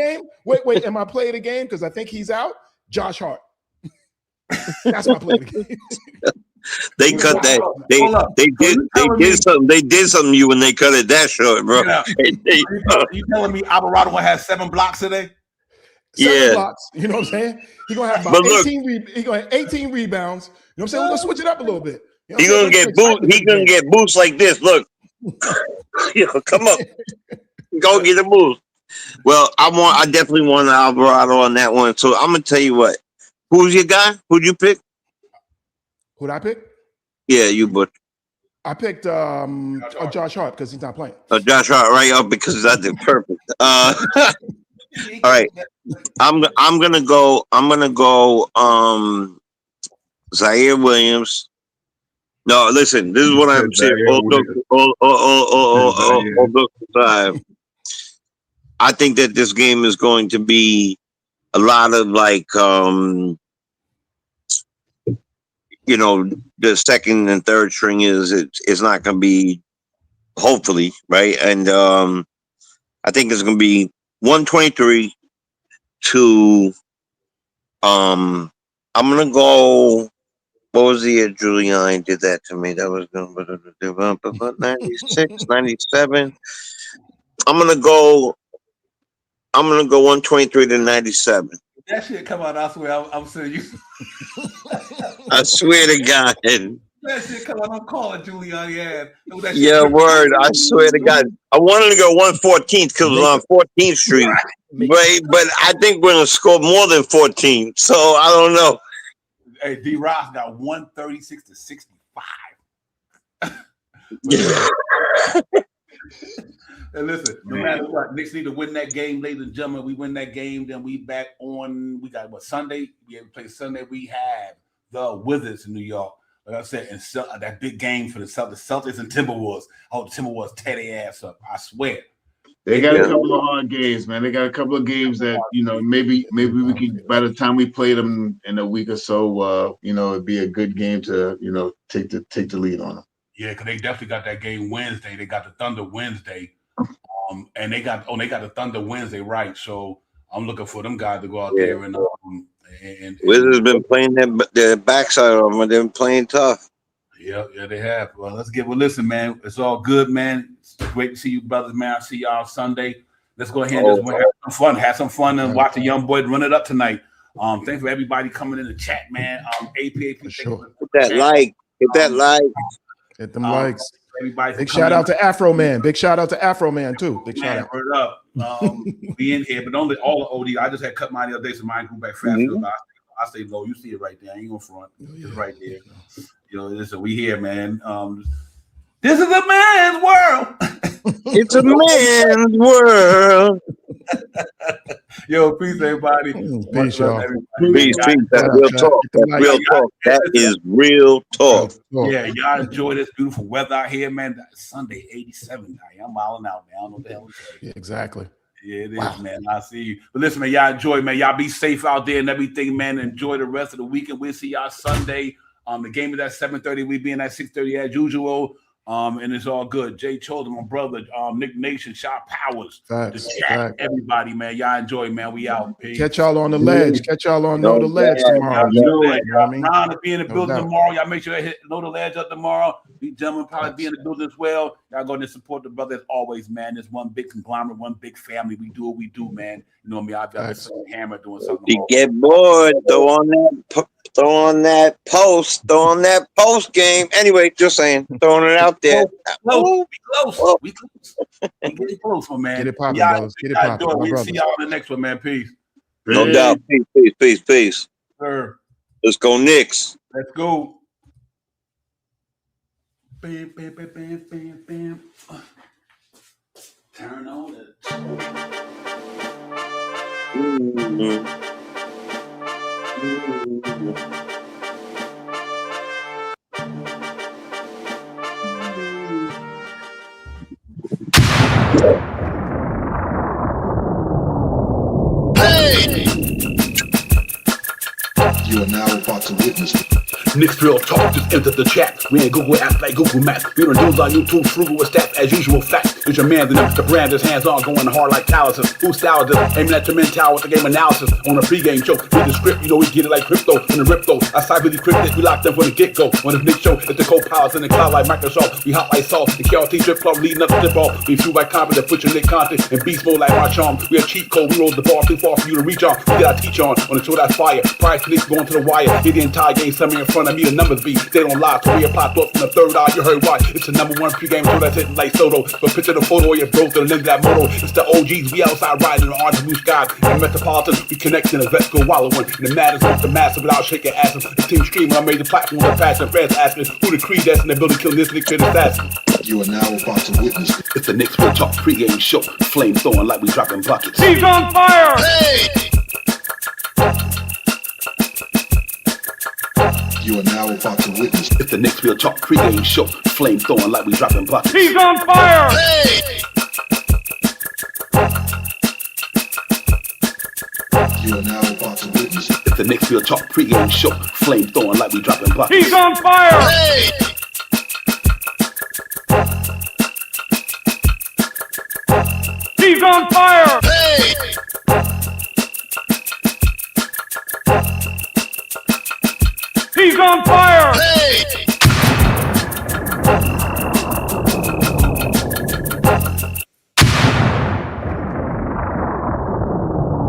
[SPEAKER 5] Wait. Am I playing the game? Because I think he's out. Josh Hart. That's my play of the game.
[SPEAKER 6] They cut that. They did something to you when they cut it that short, bro.
[SPEAKER 2] You telling me Alvarado will have 7 blocks today?
[SPEAKER 5] 7 blocks. You know what I'm saying? He's gonna have about 18. He's gonna have 18 rebounds. You know what I'm saying? We're gonna switch it up a little bit. You know
[SPEAKER 6] he's gonna get boost. He's gonna get boosts like this. Look, come up, go get a boost. Well, I definitely want Alvarado on that one. So I'm gonna tell you what. Who's your guy? Who'd you pick?
[SPEAKER 5] Who'd I pick?
[SPEAKER 6] Yeah, you Butch.
[SPEAKER 5] I picked Josh Hart because he's not playing.
[SPEAKER 6] Josh Hart, right up because I did perfect. All right, I'm gonna go. Zaire Williams. No, listen. This is what I'm saying. I think that this game is going to be a lot of like. The second and third string it's not going to be, hopefully, right? And I think it's going to be 123 to I'm going to go. What was the year Giuliani did that to me? That was 96, 97. I'm going to go 123 to 97.
[SPEAKER 2] That shit come out, I swear, I'm serious.
[SPEAKER 6] I swear to God.
[SPEAKER 2] That shit come out, I'm calling Giuliani ass.
[SPEAKER 6] Yeah, word. I swear to God. I wanted to go 114th because it was on 14th Street. But I think we're going to score more than 14. So I don't know.
[SPEAKER 2] Hey, D. Ross got 136 to 65.
[SPEAKER 6] Yeah.
[SPEAKER 2] And listen, no matter what, Knicks need to win that game, ladies and gentlemen. We win that game, then we back on. We got Sunday. We play Sunday. We have the Wizards in New York. Like I said, and that big game for the Celtics and Timberwolves. Oh, the Timberwolves tear their ass up. I swear.
[SPEAKER 4] They got a couple of hard games, man. They got a couple of games that maybe we can. By the time we play them in a week or so, it'd be a good game to take the lead on them.
[SPEAKER 2] Yeah, because they definitely got that game Wednesday. They got the Thunder Wednesday. And they got the Thunder Wednesday, right? So I'm looking for them guys to go out there and
[SPEAKER 6] Wizards been playing their backside of them. They've been playing tough.
[SPEAKER 2] Yeah, they have. Well, listen, man. It's all good, man. It's great to see you, brothers, man. I'll see y'all Sunday. Let's go ahead and have some fun and watch the young boy run it up tonight. Thanks for everybody coming in the chat, man. AP,
[SPEAKER 5] for sure.
[SPEAKER 6] Hit that like.
[SPEAKER 5] Hit them likes.
[SPEAKER 2] Everybody,
[SPEAKER 5] big shout out to Afro Man. Big shout out to Afro Man too. Big shout out.
[SPEAKER 2] Word up. Be in here, but only all the OD. I just had cut mine the other day, so mine grew back fast. I stay low. You see it right there. I ain't gonna front. It's right there. You know, listen, we here, man. This is a man's world.
[SPEAKER 6] It's a man's world.
[SPEAKER 2] Yo, peace, everybody.
[SPEAKER 5] Peace, y'all.
[SPEAKER 6] Peace. That's real talk. That's real talk. That is real talk.
[SPEAKER 2] Yeah, y'all enjoy this beautiful weather out here, man. Sunday, 87. I'm wilding out, man. I don't know what the hell to say.
[SPEAKER 5] Yeah, exactly.
[SPEAKER 2] Yeah, it is, man. I see you. But listen, man, y'all enjoy, man. Y'all be safe out there and everything, man. Enjoy the rest of the weekend. We'll see y'all Sunday. The game is at 7:30. We being at 6:30 as usual. And it's all good. Jay Chosen, my brother, Nick Nation, Shot Powers, everybody, man. Y'all enjoy, man. We out. Peace.
[SPEAKER 5] Catch y'all on the ledge. Catch y'all on Know the Ledge tomorrow.
[SPEAKER 2] Ron will be in the building tomorrow. Y'all make sure to Know the Ledge up tomorrow. These gentlemen probably be in the building as well. Y'all go to support the brother as always, man. There's one big conglomerate, one big family. We do what we do, man. You know me. I've got a hammer doing something.
[SPEAKER 6] You get bored, throw on that post game. Anyway, just saying, throwing it out there.
[SPEAKER 2] We close. We getting close, man.
[SPEAKER 5] Get it popping, brothers. Get it popping.
[SPEAKER 2] We'll see y'all on the next one, man. Peace.
[SPEAKER 6] No doubt. Peace.
[SPEAKER 2] Sir.
[SPEAKER 6] Let's go, Knicks.
[SPEAKER 2] Let's go. Bam. Turn on it.
[SPEAKER 1] You are now about to witness
[SPEAKER 2] Knicks Real Talk just entered the chat. We ain't Google apps like Google Maps. We don't news on YouTube, frugal with stats as usual fact. It's your man, the Mr. Branders, hands on, going hard like calluses. Who's style just aiming at your mental with the game analysis on a pregame show. Read the script, you know we get it like crypto in the rip though. I cyber decrypted, we locked them from the get-go. On this Nick show, it's the co-pilots in the cloud like Microsoft. We hot like sauce, the KRT drip club leading up the tip off. We flew by confident, put your Nick content in beast mode like my charm. We have cheat code, we roll the bar too far for you to reach on. We got our teach on the show that's fire. Price Knicks going to the wire. Hit the entire game, somewhere in front of me, the numbers be. They don't lie, career popped up from the third eye. You heard why? It's the #1 pregame show that's hitting like Soto. So picture the photo of your bro to the lens of that moto. It's the OGs, we outside riding the orange and blue skies. And Metropolitan, we connecting the vets go wallowing. And the matters with the massive without shaking asses. The team screaming, I made the platform with passion. Fans asking who the creed that's in the building killing this Nick Fit assassin.
[SPEAKER 1] You are now about to witness
[SPEAKER 2] It's the Knicks Real Talk pregame show. Flame throwing like we dropping buckets.
[SPEAKER 3] He's on fire!
[SPEAKER 1] You are now about to witness
[SPEAKER 2] It's the Knicks Real Talk pregame show. Flame throwing like we dropping buckets.
[SPEAKER 3] He's on fire!
[SPEAKER 1] You are now about to witness
[SPEAKER 2] It's the Knicks Real Talk pregame show. Flame throwing like we dropping buckets.
[SPEAKER 3] He's on fire! He's on fire! He's on fire!